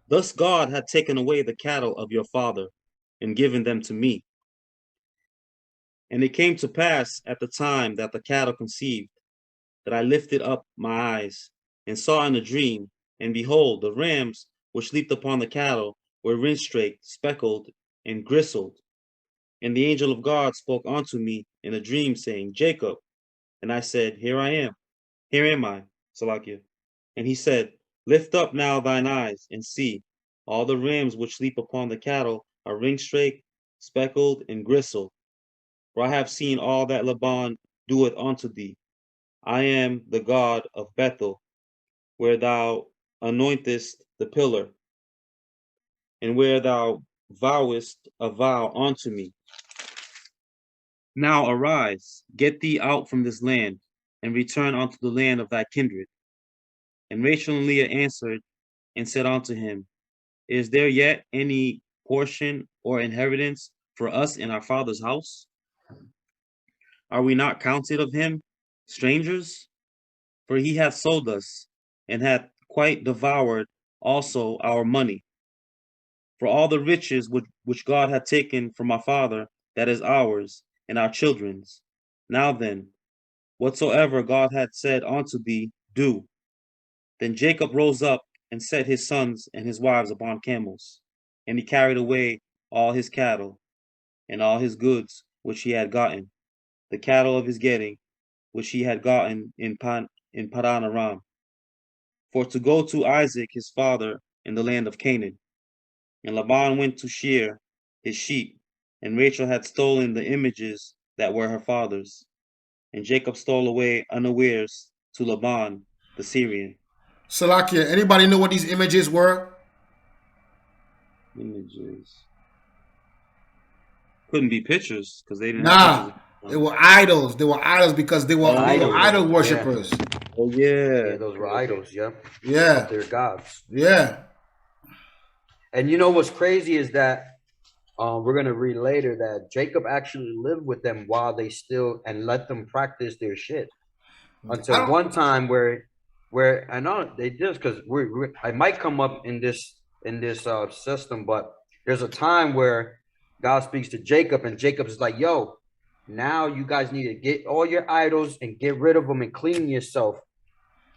Thus God had taken away the cattle of your father and given them to me. And it came to pass at the time that the cattle conceived, that I lifted up my eyes and saw in a dream, and behold, the rams which leaped upon the cattle were ringstraked, speckled, and gristled. And the angel of God spoke unto me in a dream, saying, Jacob. And I said, Here I am. Here am I, Salakia. And he said, Lift up now thine eyes, and see, all the rams which leap upon the cattle are ringstraked, speckled, and gristled. For I have seen all that Laban doeth unto thee. I am the God of Bethel, where thou anointest the pillar. and where thou vowest a vow unto me. Now arise, get thee out from this land, and return unto the land of thy kindred. And Rachel and Leah answered and said unto him, Is there yet any portion or inheritance for us in our father's house? Are we not counted of him strangers? For he hath sold us, and hath quite devoured also our money. For all the riches which God hath taken from our father, that is ours, and our children's. Now then, whatsoever God hath said unto thee, do. Then Jacob rose up and set his sons and his wives upon camels, and he carried away all his cattle, and all his goods which he had gotten, the cattle of his getting, which he had gotten in Padan Aram, for to go to Isaac his father in the land of Canaan. And Laban went to shear his sheep, and Rachel had stolen the images that were her father's. And Jacob stole away unawares to Laban the Syrian. Salakia, anybody know what these images were? Images. Couldn't be pictures because they didn't Nah, have pictures. they were idols. They were idols because they were idol worshippers. Oh yeah. Yeah, those were idols. Yep. Yeah. They're gods. Yeah. And you know what's crazy is that we're gonna read later that Jacob actually lived with them while they still and let them practice their shit until one time where I know they did because I might come up in this system, but there's a time where God speaks to Jacob and Jacob is like, yo, now you guys need to get all your idols and get rid of them and clean yourself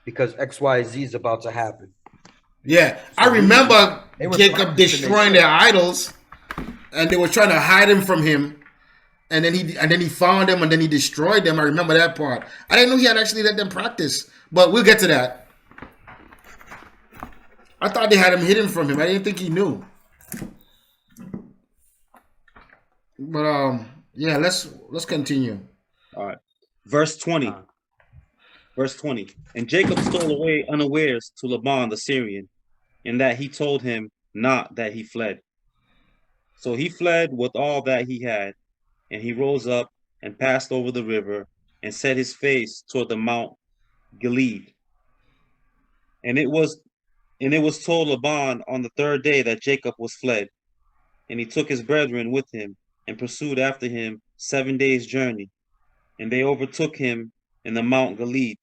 because XYZ is about to happen. Yeah, so I remember Jacob destroying their idols, and they were trying to hide him from him, and then he found them, and then he destroyed them. I remember that part. I didn't know he had actually let them practice, but we'll get to that. I thought they had him hidden from him. I didn't think he knew. But yeah, let's continue. All right, verse 20. Verse 20, and Jacob stole away unawares to Laban the Syrian, in that he told him not that he fled. So he fled with all that he had, and he rose up and passed over the river and set his face toward the Mount Gilead. And it was told Laban on the third day that Jacob was fled, and he took his brethren with him and pursued after him 7 days' journey, and they overtook him in the Mount Gilead.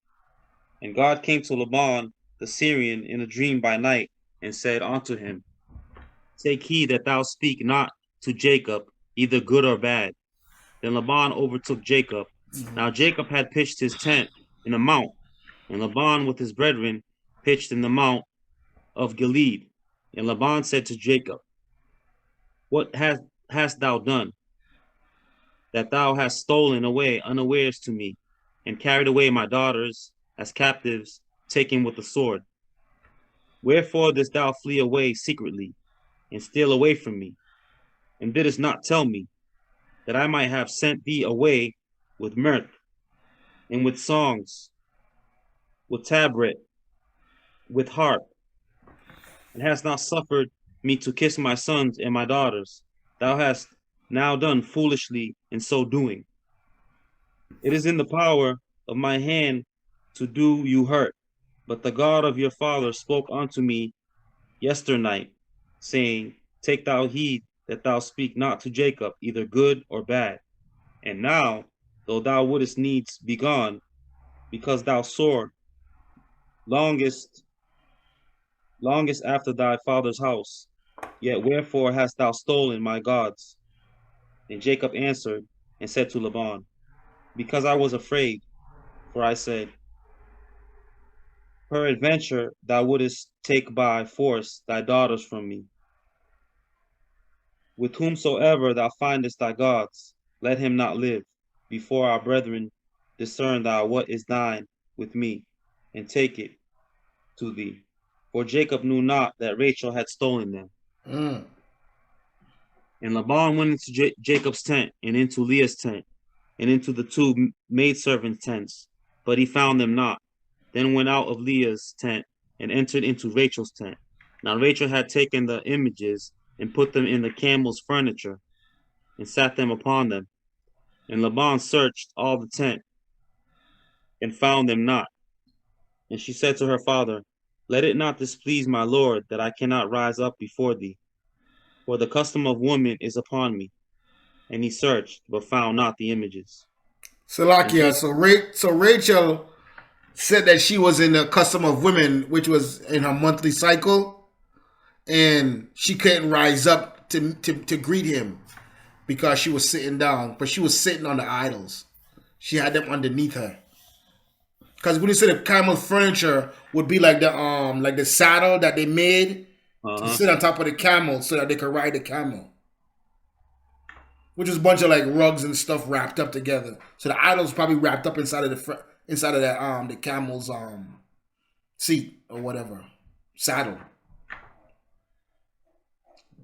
And God came to Laban the Syrian in a dream by night, and said unto him, Take heed that thou speak not to Jacob, either good or bad. Then Laban overtook Jacob. Now Jacob had pitched his tent in a mount, and Laban with his brethren pitched in the mount of Gilead. And Laban said to Jacob, What hast thou done, that thou hast stolen away unawares to me, and carried away my daughters as captives, taken with the sword? Wherefore didst thou flee away secretly, and steal away from me, and didst not tell me, that I might have sent thee away with mirth, and with songs, with tabret, with harp, and hast not suffered me to kiss my sons and my daughters? Thou hast now done foolishly in so doing. It is in the power of my hand to do you hurt, but the God of your father spoke unto me yesternight, saying, Take thou heed that thou speak not to Jacob, either good or bad. And now, though thou wouldest needs be gone, because thou sore longest after thy father's house, yet wherefore hast thou stolen my gods? And Jacob answered and said to Laban, Because I was afraid, for I said, Peradventure thou wouldest take by force thy daughters from me. With whomsoever thou findest thy gods, let him not live. Before our brethren discern thou what is thine with me, and take it to thee. For Jacob knew not that Rachel had stolen them. And Laban went into Jacob's tent, and into Leah's tent, and into the two maidservants' tents, but he found them not. Then went out of Leah's tent, and entered into Rachel's tent. Now Rachel had taken the images and put them in the camel's furniture, and sat them upon them. And Laban searched all the tent, and found them not. And she said to her father, Let it not displease my lord that I cannot rise up before thee, for the custom of women is upon me. And he searched, but found not the images. Salakia. So Rachel said that she was in the custom of women, which was in her monthly cycle, and she couldn't rise up to greet him because she was sitting down, but she was sitting on the idols. She had them underneath her. Because when you say the camel furniture would be like the saddle that they made to sit on top of the camel so that they could ride the camel. Which was a bunch of like rugs and stuff wrapped up together. So the idol's probably wrapped up inside of the camel's seat or whatever. Saddle.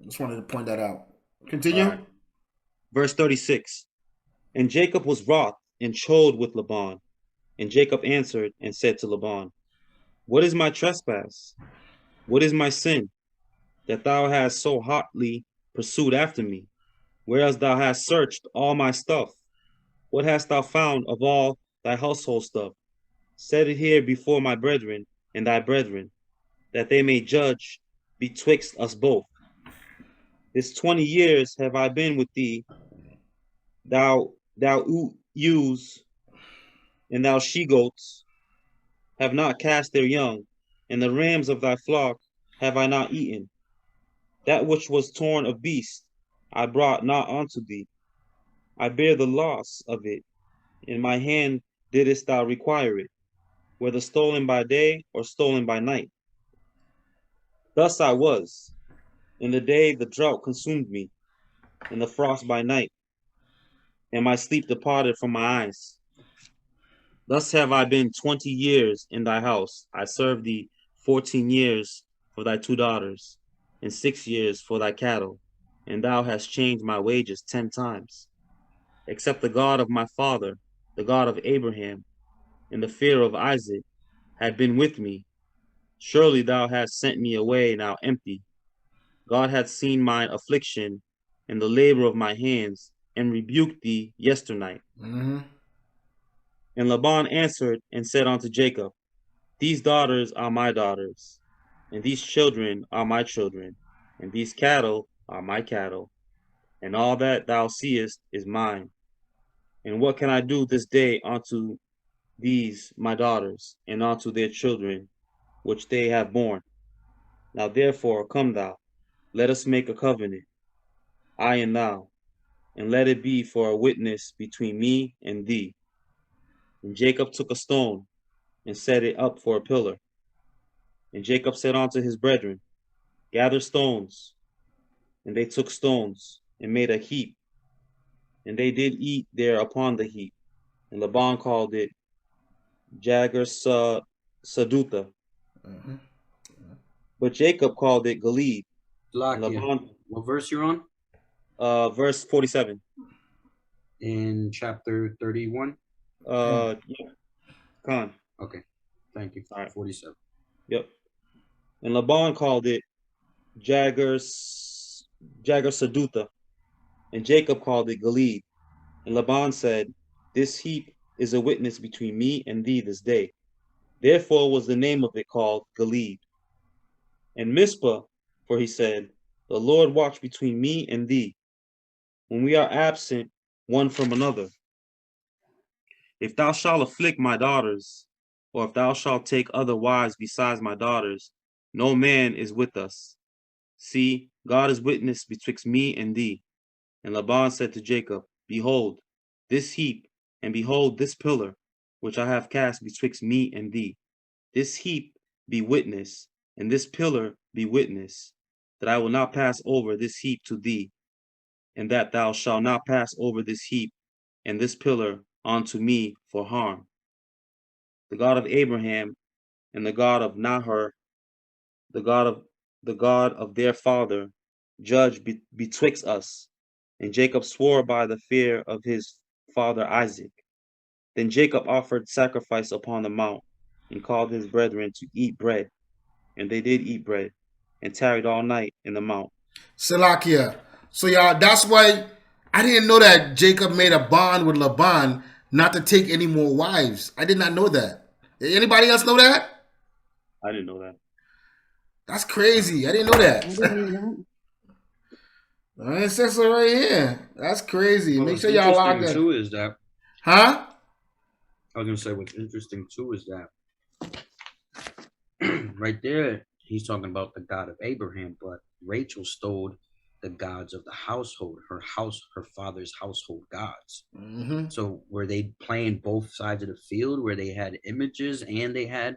Just wanted to point that out. Continue. Right. Verse 36. And Jacob was wroth and chode with Laban. And Jacob answered and said to Laban, What is my trespass? What is my sin, that thou hast so hotly pursued after me, whereas thou hast searched all my stuff? What hast thou found of all thy household stuff? Set it here before my brethren and thy brethren, that they may judge betwixt us both. This 20 years have I been with thee, thou ewes and thou she-goats have not cast their young, and the rams of thy flock have I not eaten. That which was torn of beasts I brought not unto thee. I bear the loss of it. In my hand didst thou require it, whether stolen by day or stolen by night. Thus I was. In the day the drought consumed me, and the frost by night, and my sleep departed from my eyes. Thus have I been 20 years in thy house. I served thee 14 years for thy 2 daughters, and 6 years for thy cattle, and thou hast changed my wages 10 times. Except the God of my father, the God of Abraham, and the fear of Isaac had been with me, surely thou hast sent me away now empty. God hath seen mine affliction and the labor of my hands, and rebuked thee yesternight. Mm-hmm. And Laban answered and said unto Jacob, These daughters are my daughters, and these children are my children, and these cattle are my cattle, and all that thou seest is mine. And what can I do this day unto these my daughters, and unto their children, which they have borne? Now therefore come thou, let us make a covenant, I and thou, and let it be for a witness between me and thee. And Jacob took a stone, and set it up for a pillar. And Jacob said unto his brethren, Gather stones. And they took stones, and made a heap. And they did eat there upon the heap. And Laban called it Jagar-Sadutha. Mm-hmm. But Jacob called it Gilead. Laban, what verse you're on? Verse 47. In chapter 31? Yeah. Khan. Okay. Thank you. All right. 47. Yep. And Laban called it Jagar-Sadutha. And Jacob called it Gilead. And Laban said, This heap is a witness between me and thee this day. Therefore was the name of it called Gilead. And Mizpah, for he said, The Lord watch between me and thee, when we are absent one from another. If thou shalt afflict my daughters, or if thou shalt take other wives besides my daughters, no man is with us. See, God is witness betwixt me and thee. And Laban said to Jacob, Behold, this heap, and behold this pillar, which I have cast betwixt me and thee. This heap be witness, and this pillar be witness, that I will not pass over this heap to thee, and that thou shalt not pass over this heap and this pillar unto me for harm. The God of Abraham and the God of Nahor, the God of their father, judge betwixt us. And Jacob swore by the fear of his father Isaac. Then Jacob offered sacrifice upon the mount, and called his brethren to eat bread. And they did eat bread, and tarried all night in the mount. Salakia. So y'all, that's why I didn't know that Jacob made a bond with Laban not to take any more wives. I did not know that. Anybody else know that? I didn't know that. That's crazy. I didn't know that. It says so right here. That's crazy. Well, make sure y'all lock interesting in. too is that. Huh? I was gonna say what's interesting too is that right there he's talking about the God of Abraham, but Rachel stole the gods of the household, her father's household gods. Mm-hmm. So were they playing both sides of the field where they had images and they had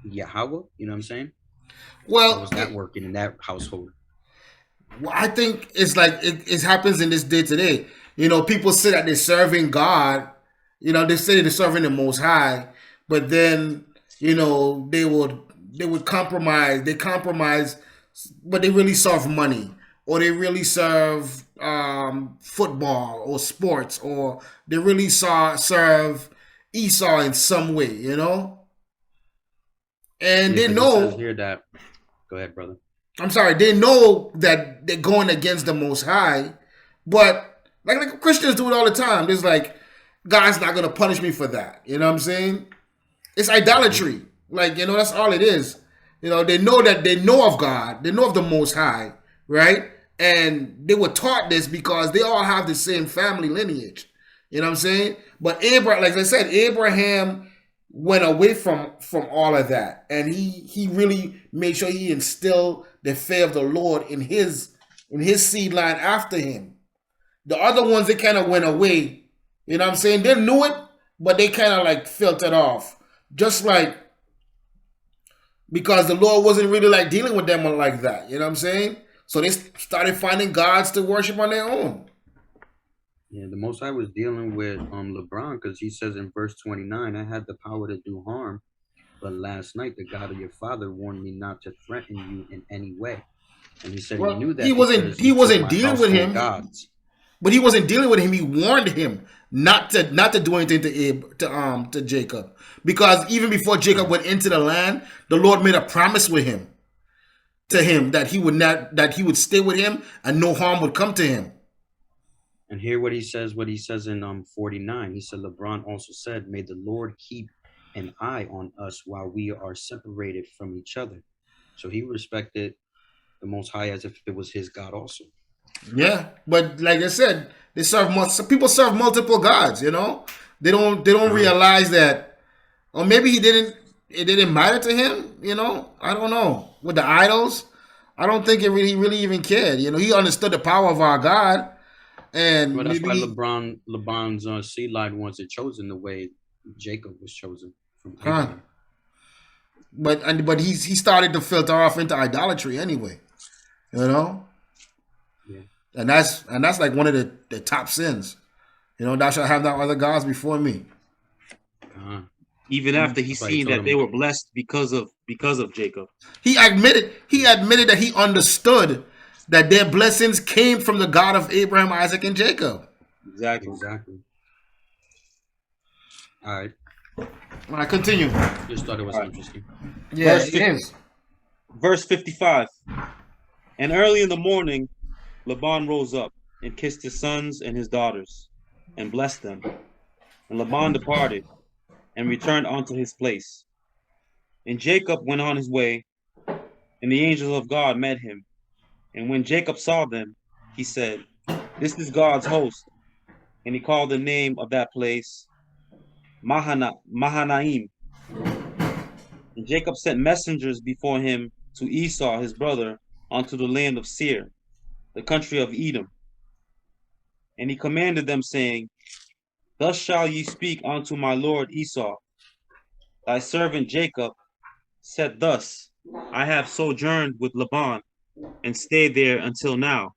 Yahweh? You know what I'm saying? Well, How was that working in that household? Well, I think it's like it happens in this day today. People say that they're serving God. They say they're serving the Most High, but then they would compromise. They compromise, but they really serve money, or they really serve football or sports, or they really serve Esau in some way. And they know. It says here that. Go ahead, brother. I'm sorry, they know that they're going against the Most High, but like Christians do it all the time. There's like, God's not going to punish me for that. You know what I'm saying? It's idolatry. That's all it is. They know that they know of God. They know of the Most High, right? And they were taught this because they all have the same family lineage. You know what I'm saying? But Abraham, like I said, Abraham went away from all of that, and he really made sure he instilled the fear of the Lord in his seed line after him. The other ones, they kind of went away. You know what I'm saying? They knew it, but they kind of like filtered off, just like because the Lord wasn't really like dealing with them like that. You know what I'm saying? So they started finding gods to worship on their own. Yeah, the Most High was dealing with LeBron because he says in verse 29, I had the power to do harm, but last night the God of your father warned me not to threaten you in any way. And he said he knew that he wasn't dealing with him. Gods. But he wasn't dealing with him. He warned him not to do anything to Jacob, because even before Jacob went into the land, the Lord made a promise with him that he would stay with him and no harm would come to him. And hear what he says in 49. He said, LeBron also said, may the Lord keep an eye on us while we are separated from each other. So he respected the Most High as if it was his God also. Yeah, but like I said, people serve multiple gods. They don't realize that, or maybe it didn't matter to him. I don't know. With the idols, I don't think he really even cared. He understood the power of our God. And well, that's why LeBron's seed line wasn't chosen the way Jacob was chosen from Abraham. But he started to filter off into idolatry anyway. Yeah. And that's like one of the top sins. Thou shalt have no other gods before me. Even after he seen that they were blessed because of Jacob. He admitted that he understood that their blessings came from the God of Abraham, Isaac, and Jacob. Exactly. All right, continue. Just thought it was interesting. Yeah, it is. Verse 55. And early in the morning, Laban rose up and kissed his sons and his daughters and blessed them. And Laban departed and returned unto his place. And Jacob went on his way, and the angels of God met him. And when Jacob saw them, he said, this is God's host. And he called the name of that place Mahanaim. And Jacob sent messengers before him to Esau his brother unto the land of Seir, the country of Edom. And he commanded them, saying, thus shall ye speak unto my lord Esau. Thy servant Jacob said thus, I have sojourned with Laban, and stayed there until now.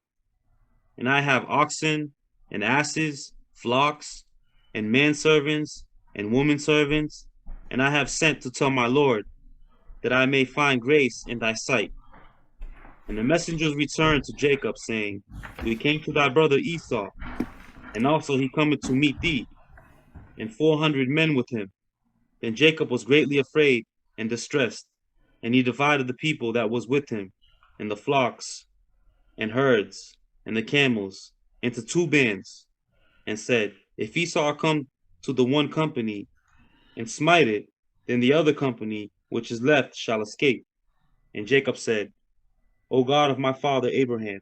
And I have oxen and asses, flocks, and manservants, and womanservants, and I have sent to tell my lord, that I may find grace in thy sight. And the messengers returned to Jacob, saying, we came to thy brother Esau, and also he cometh to meet thee, and 400 men with him. Then Jacob was greatly afraid and distressed, and he divided the people that was with him, and the flocks, and herds, and the camels, into 2 bands, and said, If Esau come to the one company, and smite it, then the other company which is left shall escape. And Jacob said, O God of my father Abraham,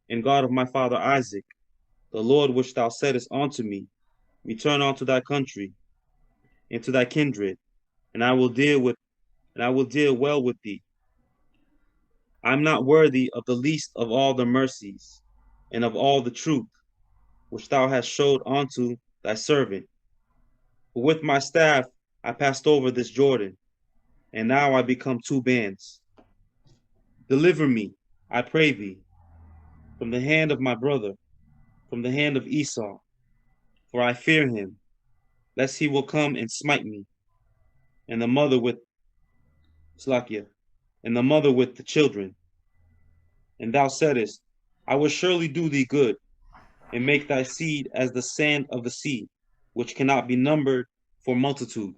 and God of my father Isaac, the Lord which thou saidest unto me, return unto thy country, and to thy kindred, and I will deal well with thee. I am not worthy of the least of all the mercies, and of all the truth which thou hast showed unto thy servant. For with my staff I passed over this Jordan, and now I become 2 bands. Deliver me, I pray thee, from the hand of my brother, from the hand of Esau, for I fear him, lest he will come and smite me, and the mother with the children. And thou saidest, I will surely do thee good, and make thy seed as the sand of the sea, which cannot be numbered for multitude.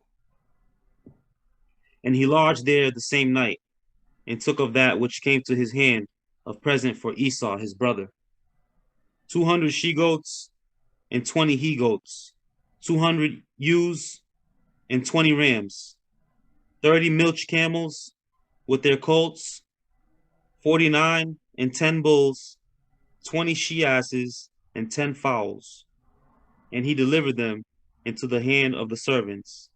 And he lodged there the same night, and took of that which came to his hand of present for Esau his brother, 200 she-goats, and 20 he-goats, 200 ewes, and 20 rams, 30 milch camels with their colts, 49 and 10 bulls, 20 she-asses, and 10 fowls. And he delivered them into the hand of the servants,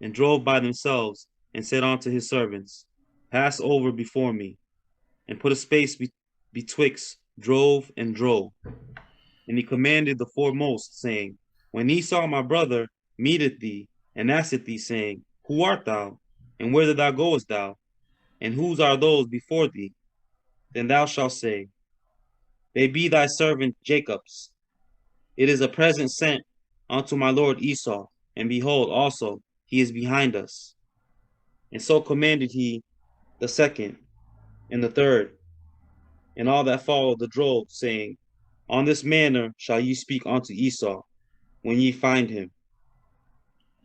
and drove by themselves, and said unto his servants, Pass over before me, and put a space betwixt drove and drove. And he commanded the foremost, saying, When Esau my brother meeteth thee, and asketh thee, saying, Who art thou, and whither thou goest thou, and whose are those before thee? Then thou shalt say, They be thy servant Jacob's. It is a present sent unto my lord Esau, and behold, also he is behind us. And so commanded he the second, and the third, and all that followed the drove, saying, On this manner shall ye speak unto Esau, when ye find him.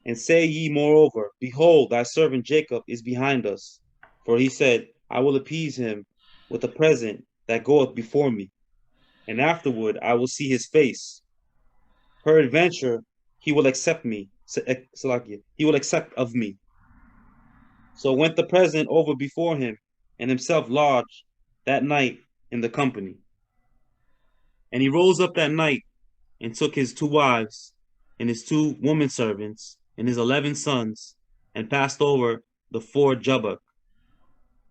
And say ye moreover, Behold, thy servant Jacob is behind us. For he said, I will appease him with a present that goeth before me, and afterward I will see his face. Peradventure he will accept me, he will accept of me. So went the present over before him, and himself lodged that night in the company. And he rose up that night, and took his 2 wives, and his 2 women servants, and his 11 sons, and passed over the ford Jabbok.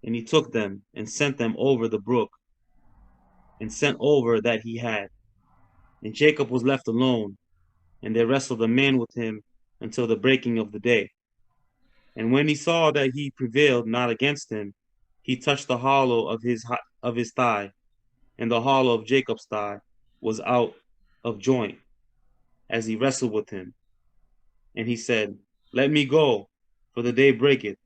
And he took them, and sent them over the brook, and sent over that he had. And Jacob was left alone, and there wrestled a man with him until the breaking of the day. And when he saw that he prevailed not against him, he touched the hollow of his thigh, and the hollow of Jacob's thigh was out of joint, as he wrestled with him. And he said, Let me go, for the day breaketh.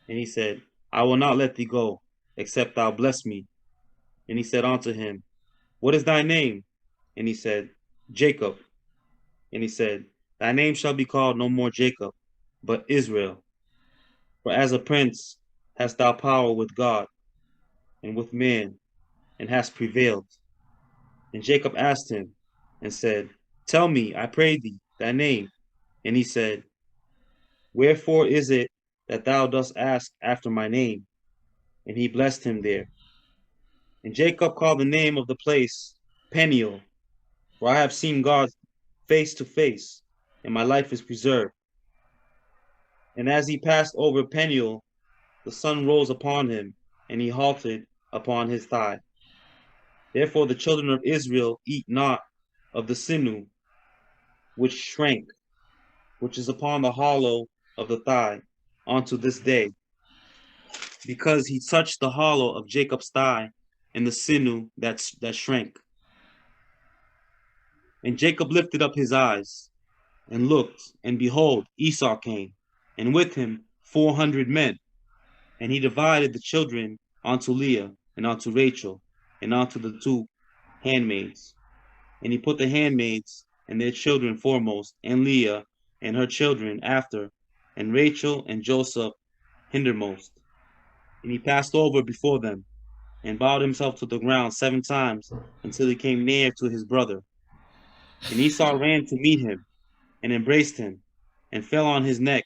And he said, I will not let thee go, except thou bless me. And he said unto him, What is thy name? And he said, Jacob. And he said, Thy name shall be called no more Jacob, but Israel. For as a prince hast thou power with God and with man, and hast prevailed. And Jacob asked him, and said, Tell me, I pray thee, thy name. And he said, Wherefore is it that thou dost ask after my name? And he blessed him there. And Jacob called the name of the place Peniel, for I have seen God face to face, and my life is preserved. And as he passed over Peniel, the sun rose upon him, and he halted upon his thigh. Therefore the children of Israel eat not of the sinew which shrank, which is upon the hollow of the thigh, unto this day, because he touched the hollow of Jacob's thigh, and the sinew that shrank. And Jacob lifted up his eyes, and looked, and behold, Esau came, and with him 400 men. And he divided the children unto Leah, and unto Rachel, and unto the 2 handmaids. And he put the handmaids and their children foremost, and Leah and her children after, and Rachel and Joseph hindermost. And he passed over before them, and bowed himself to the ground 7 times until he came near to his brother. And Esau ran to meet him, and embraced him, and fell on his neck,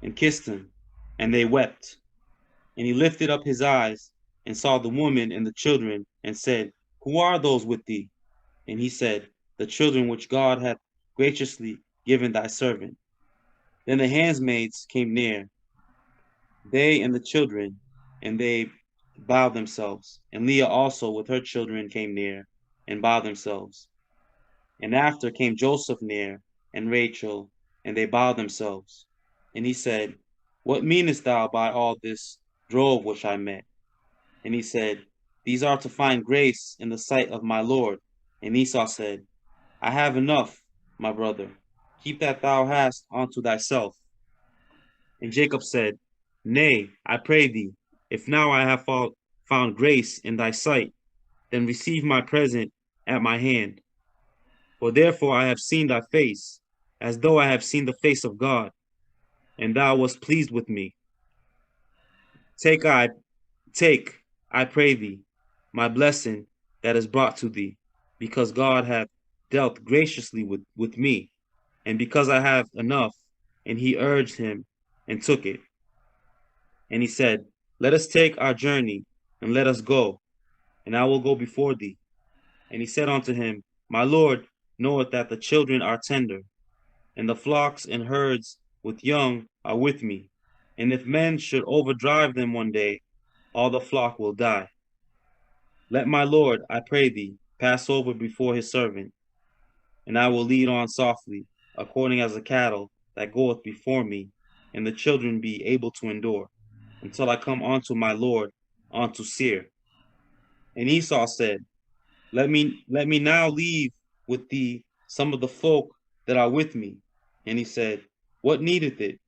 and kissed him, and they wept. And he lifted up his eyes, and saw the woman and the children, and said, Who are those with thee? And he said, The children which God hath graciously given thy servant. Then the handmaids came near, they and the children, and they bowed themselves. And Leah also with her children came near, and bowed themselves. And after came Joseph near, and Rachel, and they bowed themselves. And he said, What meanest thou by all this drove which I met? And he said, These are to find grace in the sight of my Lord. And Esau said, I have enough, my brother. Keep that thou hast unto thyself. And Jacob said, Nay, I pray thee, if now I have found grace in thy sight, then receive my present at my hand. For therefore I have seen thy face, as though I have seen the face of God, and thou wast pleased with me. Take, I pray thee, my blessing that is brought to thee, because God hath dealt graciously with me, and because I have enough. And he urged him, and took it. And he said, Let us take our journey, and let us go, and I will go before thee. And he said unto him, My Lord knoweth that the children are tender, and the flocks and herds with young are with me. And if men should overdrive them one day, all the flock will die. Let my Lord, I pray thee, pass over before his servant, and I will lead on softly, according as the cattle that goeth before me, and the children be able to endure, until I come unto my Lord, unto Seir. And Esau said, Let me now leave with thee some of the folk that are with me. And he said, What needeth it?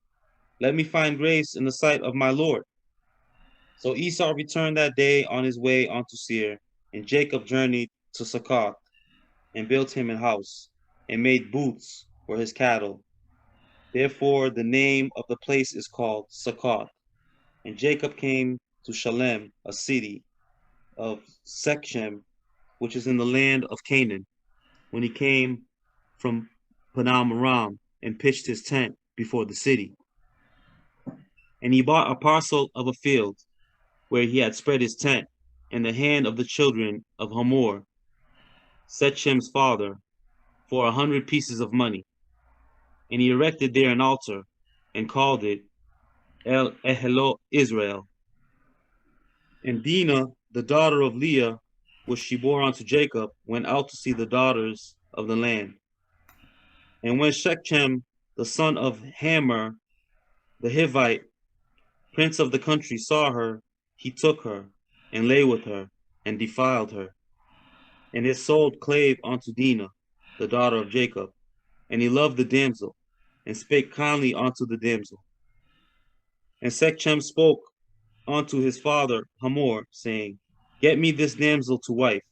Let me find grace in the sight of my Lord. So Esau returned that day on his way unto Seir, and Jacob journeyed to Succoth, and built him a house, and made booths for his cattle. Therefore the name of the place is called Succoth. And Jacob came to Shalem, a city of Shechem, which is in the land of Canaan, when he came from Paddan Aram, and pitched his tent before the city. And he bought a parcel of a field, where he had spread his tent, in the hand of the children of Hamor, Shechem's father, for 100 pieces of money. And he erected there an altar, and called it El Ehelo Israel. And Dinah, the daughter of Leah, which she bore unto Jacob, went out to see the daughters of the land. And when Shechem, the son of Hamor, the Hivite, prince of the country, saw her, he took her, and lay with her, and defiled her. And his soul clave unto Dinah, the daughter of Jacob, and he loved the damsel, and spake kindly unto the damsel. And Shechem spoke unto his father Hamor, saying, Get me this damsel to wife.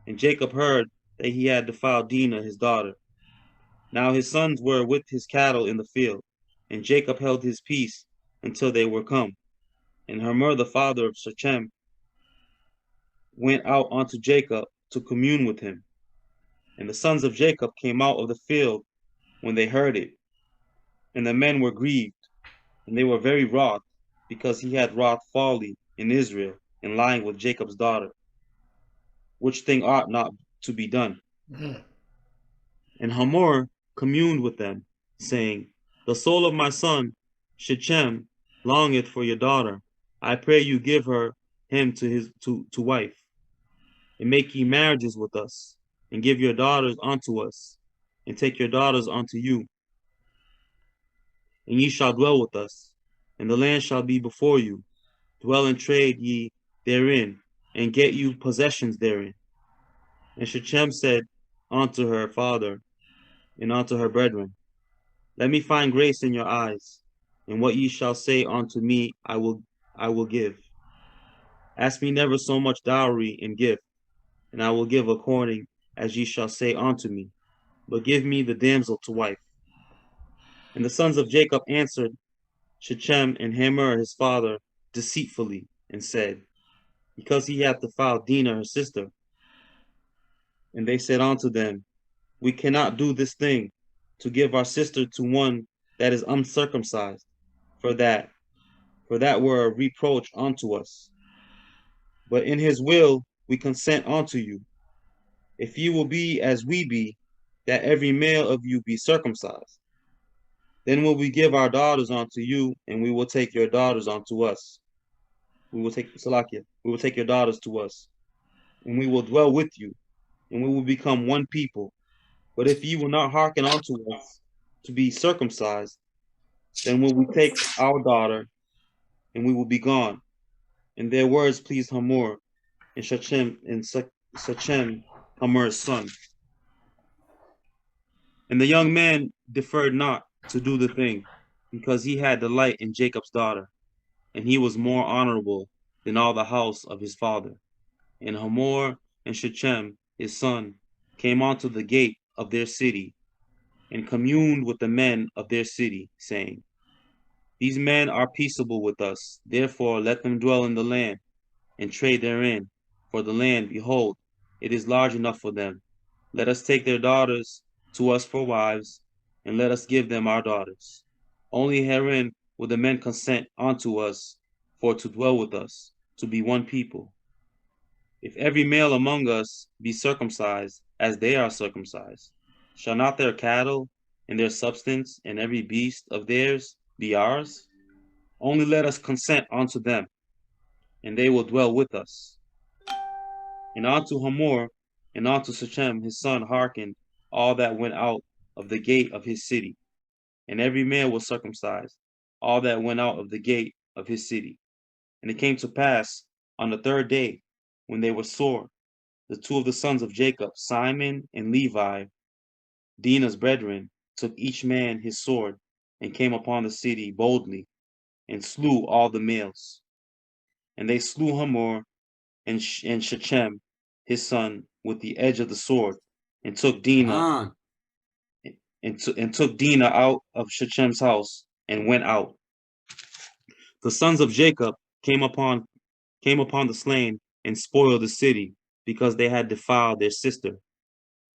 And Jacob heard that he had defiled Dinah his daughter. Now his sons were with his cattle in the field, and Jacob held his peace until they were come. And Hamor the father of Shechem went out unto Jacob to commune with him. And the sons of Jacob came out of the field when they heard it. And the men were grieved, and they were very wroth, because he had wrought folly in Israel, in lying with Jacob's daughter, which thing ought not to be done. And Hamor communed with them, saying, The soul of my son Shechem longeth for your daughter. I pray you give her him to wife, and make ye marriages with us, and give your daughters unto us, and take your daughters unto you. And ye shall dwell with us, and the land shall be before you. Dwell and trade ye therein, and get you possessions therein. And Shechem said unto her father and unto her brethren, Let me find grace in your eyes, and what ye shall say unto me I will give. Ask me never so much dowry in gift, and I will give according as ye shall say unto me, but give me the damsel to wife. And the sons of Jacob answered Shechem and Hamor his father deceitfully, and said, because he hath defiled Dinah her sister. And they said unto them, We cannot do this thing, to give our sister to one that is uncircumcised, for that were a reproach unto us. But in his will we consent unto you, if you will be as we be, that every male of you be circumcised. Then will we give our daughters unto you, and we will take your daughters unto us. We will take your daughters to us, and we will dwell with you, and we will become one people. But if ye will not hearken unto us to be circumcised, then will we take our daughter, and we will be gone. And their words pleased Hamor, and Shechem, Hamor's son. And the young man deferred not to do the thing, because he had delight in Jacob's daughter, and he was more honorable than all the house of his father. And Hamor and Shechem, his son, came unto the gate of their city, and communed with the men of their city, saying, These men are peaceable with us, therefore let them dwell in the land, and trade therein. For the land, behold, it is large enough for them. Let us take their daughters to us for wives, and let us give them our daughters. Only herein will the men consent unto us, for to dwell with us, to be one people. If every male among us be circumcised, as they are circumcised, shall not their cattle and their substance and every beast of theirs be ours? Only let us consent unto them, and they will dwell with us. And unto Hamor and unto Shechem his son hearkened all that went out of the gate of his city, and every male was circumcised, all that went out of the gate of his city. And it came to pass on the third day, when they were sore, the two of the sons of Jacob, Simon and Levi, Dinah's brethren, took each man his sword, and came upon the city boldly, and slew all the males. And they slew Hamor and Shechem his son with the edge of the sword, and took Dinah and took Dinah out of Shechem's house, and went out. The sons of Jacob came upon the slain, and spoiled the city, because they had defiled their sister.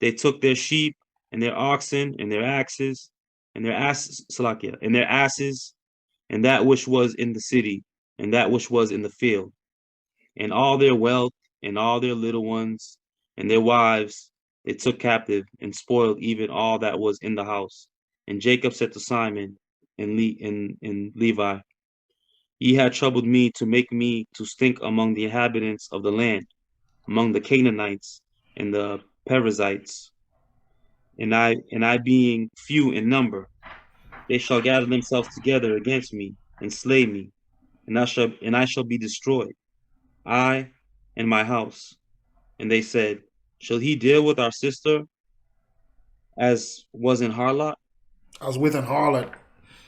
They took their sheep and their oxen and their axes and their asses, and that which was in the city, and that which was in the field, and all their wealth, and all their little ones, and their wives, they took captive, and spoiled even all that was in the house. And Jacob said to Simon and Levi, Ye had troubled me to make me to stink among the inhabitants of the land, among the Canaanites and the Perizzites, and I being few in number, they shall gather themselves together against me and slay me, and I shall be destroyed, I and my house. And they said, Shall he deal with our sister as was in Harlot? As within harlot.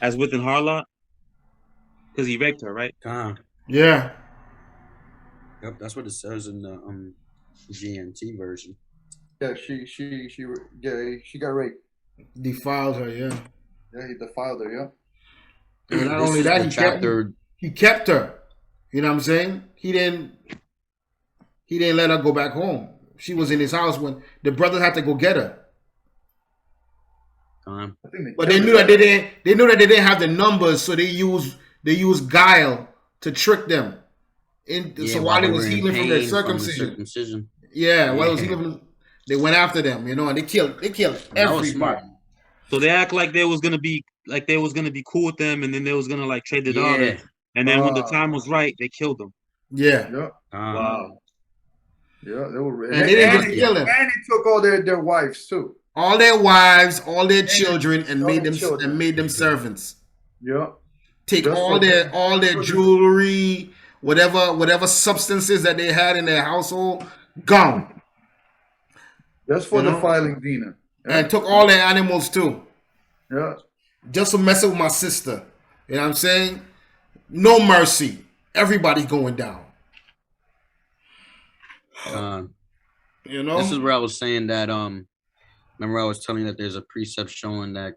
As within Harlot? Because he raped her, right? Yeah. Yep, that's what it says in the GNT version. Yeah, she got raped. Defiled her, yeah. Yeah, he defiled her, yeah. And not only that, he kept her. You know what I'm saying? He didn't let her go back home. She was in his house when the brothers had to go get her. But they knew that they didn't have the numbers, so they used guile to trick them. So while they was healing from their circumcision. Yeah, while they was healing, they went after them, and they killed everybody. So they act like they was gonna be cool with them, and then they was gonna like trade their daughters. And then when the time was right, they killed them. Yeah. Wow. Yeah, they were. And they didn't just kill them. And he took all their wives too. All their wives, all their children, and made them servants. Yeah. Take all their jewelry, whatever substances that they had in their household, gone. Just for defiling Dinah. Yeah. And took all their animals too. Yeah. Just to mess with my sister. You know what I'm saying? No mercy. Everybody's going down. This is where I was saying that remember I was telling you that there's a precept showing that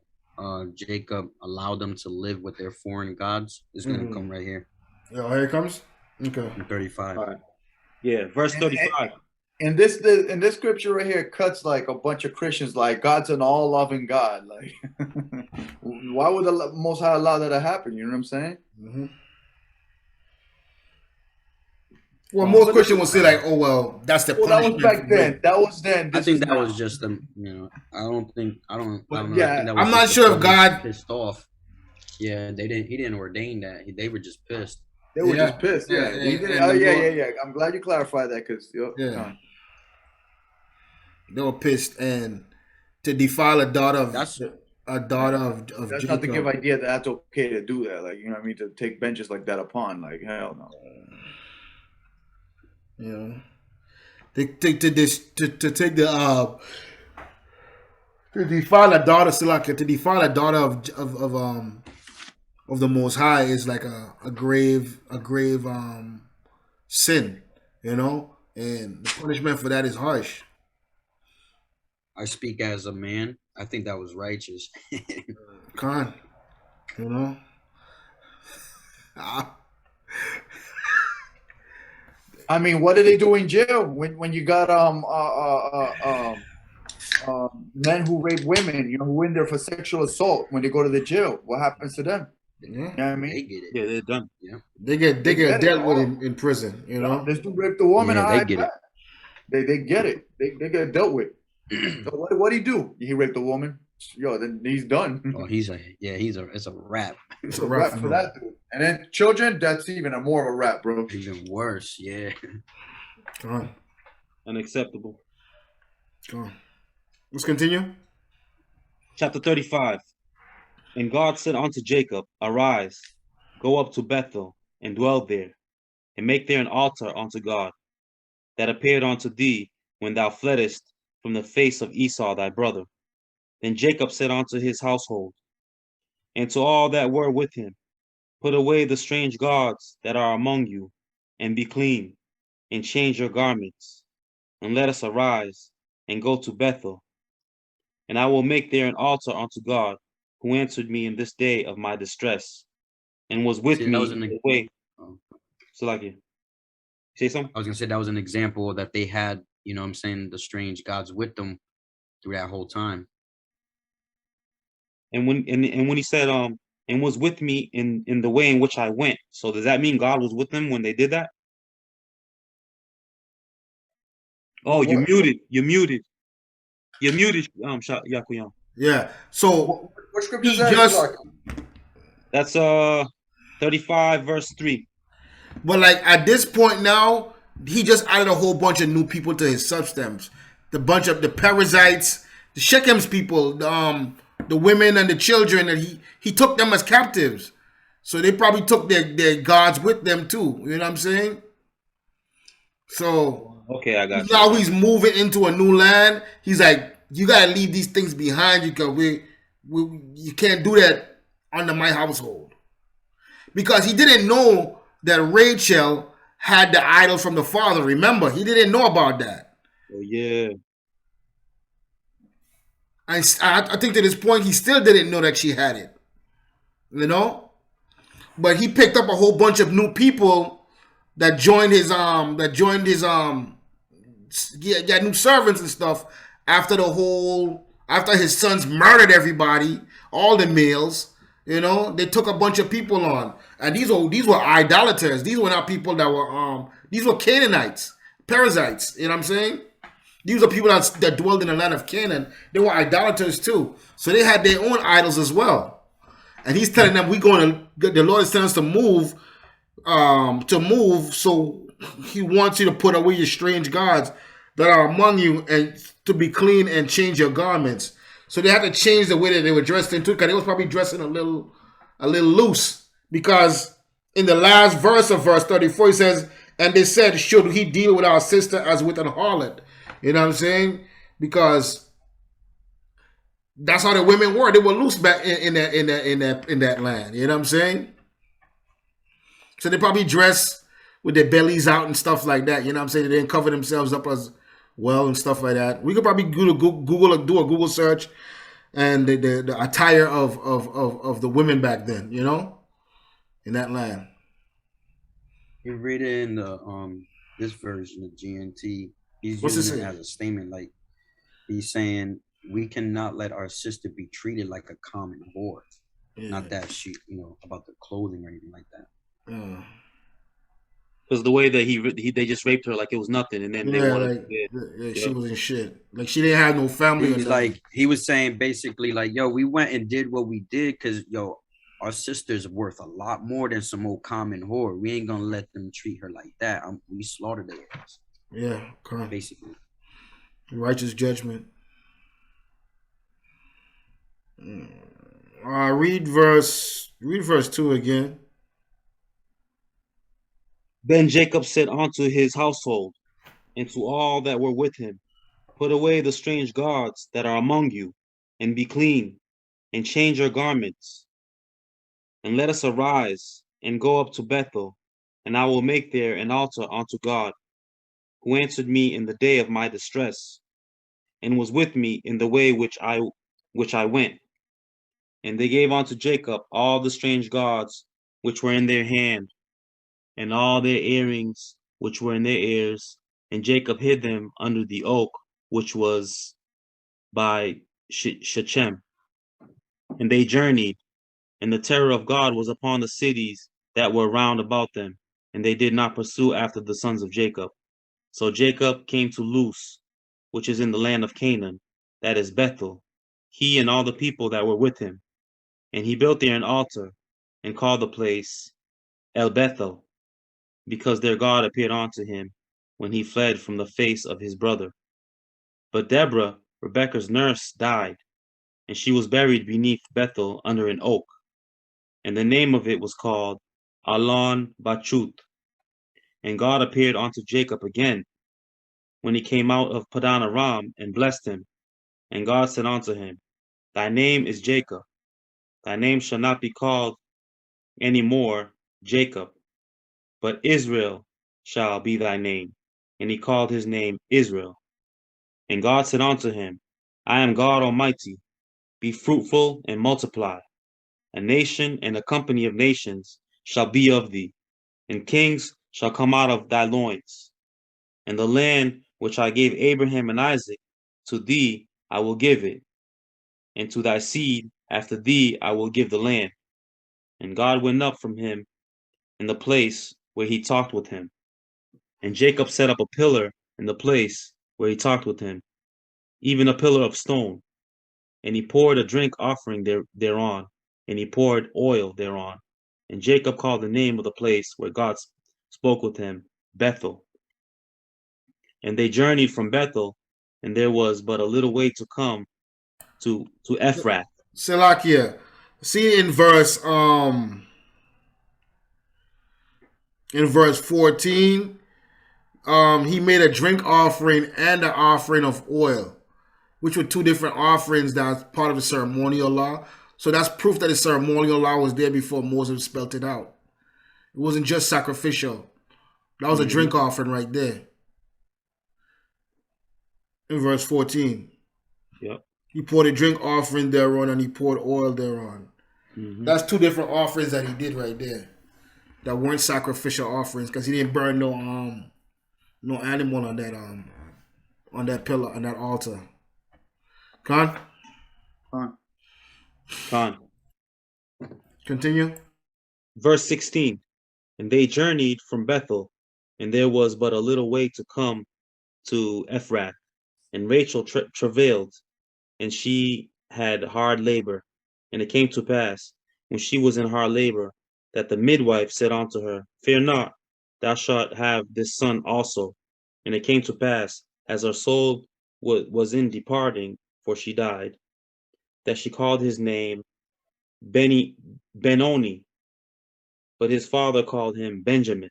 Jacob allowed them to live with their foreign gods. It's gonna come right here. Oh, here it comes. Okay. In 35. All right. Yeah, verse And, 35. and this scripture right here cuts like a bunch of Christians like God's an all loving God. Like, why would the Most High allow that to happen? You know what I'm saying? Mm-hmm. Well, most Christians will say like, "Oh well, that's the Well, that was punishment." back then. That was then. I This think is that now. was just them. You know, I don't know. I don't know. I Yeah, think that was I'm not just the sure if police God- pissed off. Yeah, they didn't. He didn't ordain that. They were just pissed. They were Yeah, just pissed. Yeah. yeah, He did, and oh, the yeah, Lord- yeah. I'm glad you clarified that because Yeah. They were pissed, and to defile a daughter of That's- of that's Jacob. not to give idea that that's okay to do that. Like, you know what I mean? To take benches like that upon. Like, hell no. You know, to take the to defile a daughter, Silaka, to defile a daughter of the Most High is like a grave sin, you know, and the punishment for that is harsh. I speak as a man. I think that was righteous. Con, you know. I mean, what do they do in jail when you got men who rape women, you know, who in there for sexual assault when they go to the jail? What happens to them? Yeah. You know what I They mean? get it. Yeah, they're done. Yeah. They get get dealt it. with in prison, you know. This dude raped the woman. Yeah, they get it. They get it. They get dealt with. So what he do? He raped the woman. Yo, then he's done. Oh, it's a rap. It's a rap for that dude. And then children, that's even more of a rap, bro. Even worse, yeah. Con. Unacceptable. Con. Let's continue. Chapter 35. And God said unto Jacob, Arise, go up to Bethel, and dwell there, and make there an altar unto God, that appeared unto thee when thou fleddest from the face of Esau thy brother. Then Jacob said unto his household, and to all that were with him, Put away the strange gods that are among you, and be clean, and change your garments, and let us arise, and go to Bethel. And I will make there an altar unto God, who answered me in this day of my distress, and was with me in the way. So like you say something? I was gonna say that was an example that they had, you know what I'm saying, the strange gods with them through that whole time. And when he said and was with me in the way in which I went. So does that mean God was with them when they did that? Oh, you're muted. Yakuyan. Yeah. So What scripture is he that? just, That's 35 verse 3. but like at this point now, he just added a whole bunch of new people to his substems. The bunch of the Perizzites, the Shechem's people, the women and the children, and he took them as captives. So they probably took their gods with them too. You know what I'm saying? So Okay, I got you. now he's moving into a new land. He's like, you gotta leave these things behind you, because you can't do that under my household. Because he didn't know that Rachel had the idol from the father. Remember, he didn't know about that. Oh yeah. I think to this point he still didn't know that she had it. You know? But he picked up a whole bunch of new people that joined his new servants and stuff after his sons murdered everybody, all the males. You know, they took a bunch of people on, and these were idolaters. These were not people that were these were Canaanites, Perizzites. You know what I'm saying? These are people that dwelled in the land of Canaan. They were idolaters too, so they had their own idols as well. And he's telling them, the Lord is telling us to move. So he wants you to put away your strange gods that are among you, and to be clean and change your garments. So they had to change the way that they were dressed into, because they was probably dressing a little loose. Because in the last verse of verse 34, he says, and they said, should he deal with our sister as with an harlot? You know what I'm saying? Because that's how the women were. They were loose back in that land. You know what I'm saying? So they probably dress with their bellies out and stuff like that. You know what I'm saying? They didn't cover themselves up as well and stuff like that. We could probably do a Google search and the attire of the women back then, you know, in that land. You read it in the this version of GNT, he's What's it using it say? as a statement. Like he's saying, we cannot let our sister be treated like a common whore. Yeah. Not that she, about the clothing or anything like that. Because the way that they just raped her like it was nothing, and then they wanted she wasn't shit. Like she didn't have no family. He's like, he was saying basically like, yo, we went and did what we did because our sister's worth a lot more than some old common whore. We ain't gonna let them treat her like that. We slaughtered their ass. Yeah, correct. Basically, righteous judgment. Read verse 2 again. Then Jacob said unto his household and to all that were with him, put away the strange gods that are among you, and be clean, and change your garments. And let us arise and go up to Bethel, and I will make there an altar unto God, who answered me in the day of my distress, and was with me in the way which I went. And they gave unto Jacob all the strange gods which were in their hand, and all their earrings which were in their ears, and Jacob hid them under the oak which was by Shechem. And they journeyed, and the terror of God was upon the cities that were round about them, and they did not pursue after the sons of Jacob. So Jacob came to Luz, which is in the land of Canaan, that is Bethel, he and all the people that were with him. And he built there an altar, and called the place El Bethel, because their God appeared unto him when he fled from the face of his brother. But Deborah, Rebekah's nurse, died, and she was buried beneath Bethel under an oak. And the name of it was called Alon Bachuth. And God appeared unto Jacob again when he came out of Padan Aram, and blessed him. And God said unto him, thy name is Jacob. Thy name shall not be called any more Jacob, but Israel shall be thy name. And he called his name Israel. And God said unto him, I am God Almighty. Be fruitful and multiply. A nation and a company of nations shall be of thee, and kings shall come out of thy loins. And the land which I gave Abraham and Isaac, to thee I will give it, and to thy seed after thee I will give the land. And God went up from him in the place where he talked with him. And Jacob set up a pillar in the place where he talked with him, even a pillar of stone. And he poured a drink offering thereon, and he poured oil thereon. And Jacob called the name of the place where God spoke with him, Bethel. And they journeyed from Bethel, and there was but a little way to come to Ephrath. Salakia. See in verse 14, he made a drink offering and an offering of oil, which were two different offerings that's part of the ceremonial law. So that's proof that the ceremonial law was there before Moses spelled it out. It wasn't just sacrificial. That was a drink offering right there. In verse 14. Yep. He poured a drink offering thereon, and he poured oil thereon. That's two different offerings that he did right there that weren't sacrificial offerings, because he didn't burn no animal on that pillar, on that altar. Khan? Continue. Verse 16. And they journeyed from Bethel, and there was but a little way to come to Ephrath. And Rachel travailed, and she had hard labor. And it came to pass, when she was in hard labor, that the midwife said unto her, fear not, thou shalt have this son also. And it came to pass, as her soul was in departing, for she died, that she called his name Benoni, but his father called him Benjamin.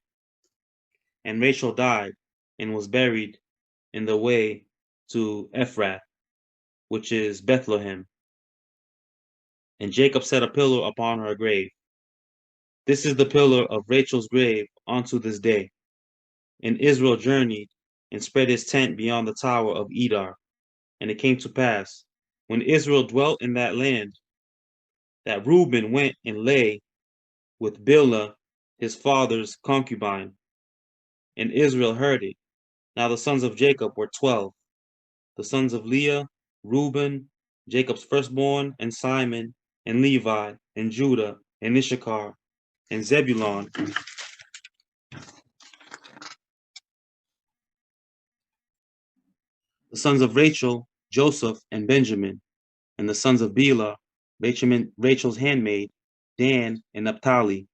And Rachel died, and was buried in the way to Ephrath, which is Bethlehem. And Jacob set a pillar upon her grave. This is the pillar of Rachel's grave unto this day. And Israel journeyed and spread his tent beyond the tower of Edar. And it came to pass, when Israel dwelt in that land, that Reuben went and lay with Bilhah, his father's concubine, and Israel heard it. Now the sons of Jacob were 12. The sons of Leah, Reuben, Jacob's firstborn, and Simon, and Levi, and Judah, and Issachar, and Zebulon. The sons of Rachel, Joseph, and Benjamin. And the sons of Bela, Rachel's handmaid, Dan, and Naphtali.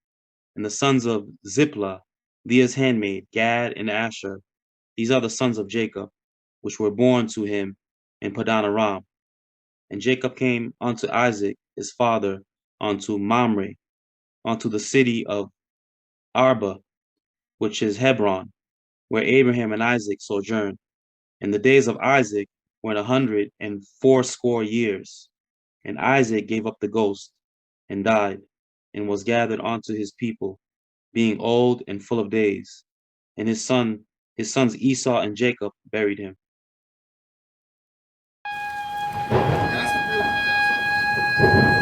And the sons of Ziplah, Leah's handmaid, Gad, and Asher. These are the sons of Jacob, which were born to him in Padan Aram. And Jacob came unto Isaac, his father, unto Mamre, unto the city of Arba, which is Hebron, where Abraham and Isaac sojourned. And the days of Isaac were 180 years. And Isaac gave up the ghost, and died, and was gathered unto his people, being old and full of days. And his sons Esau and Jacob buried him. That's a real.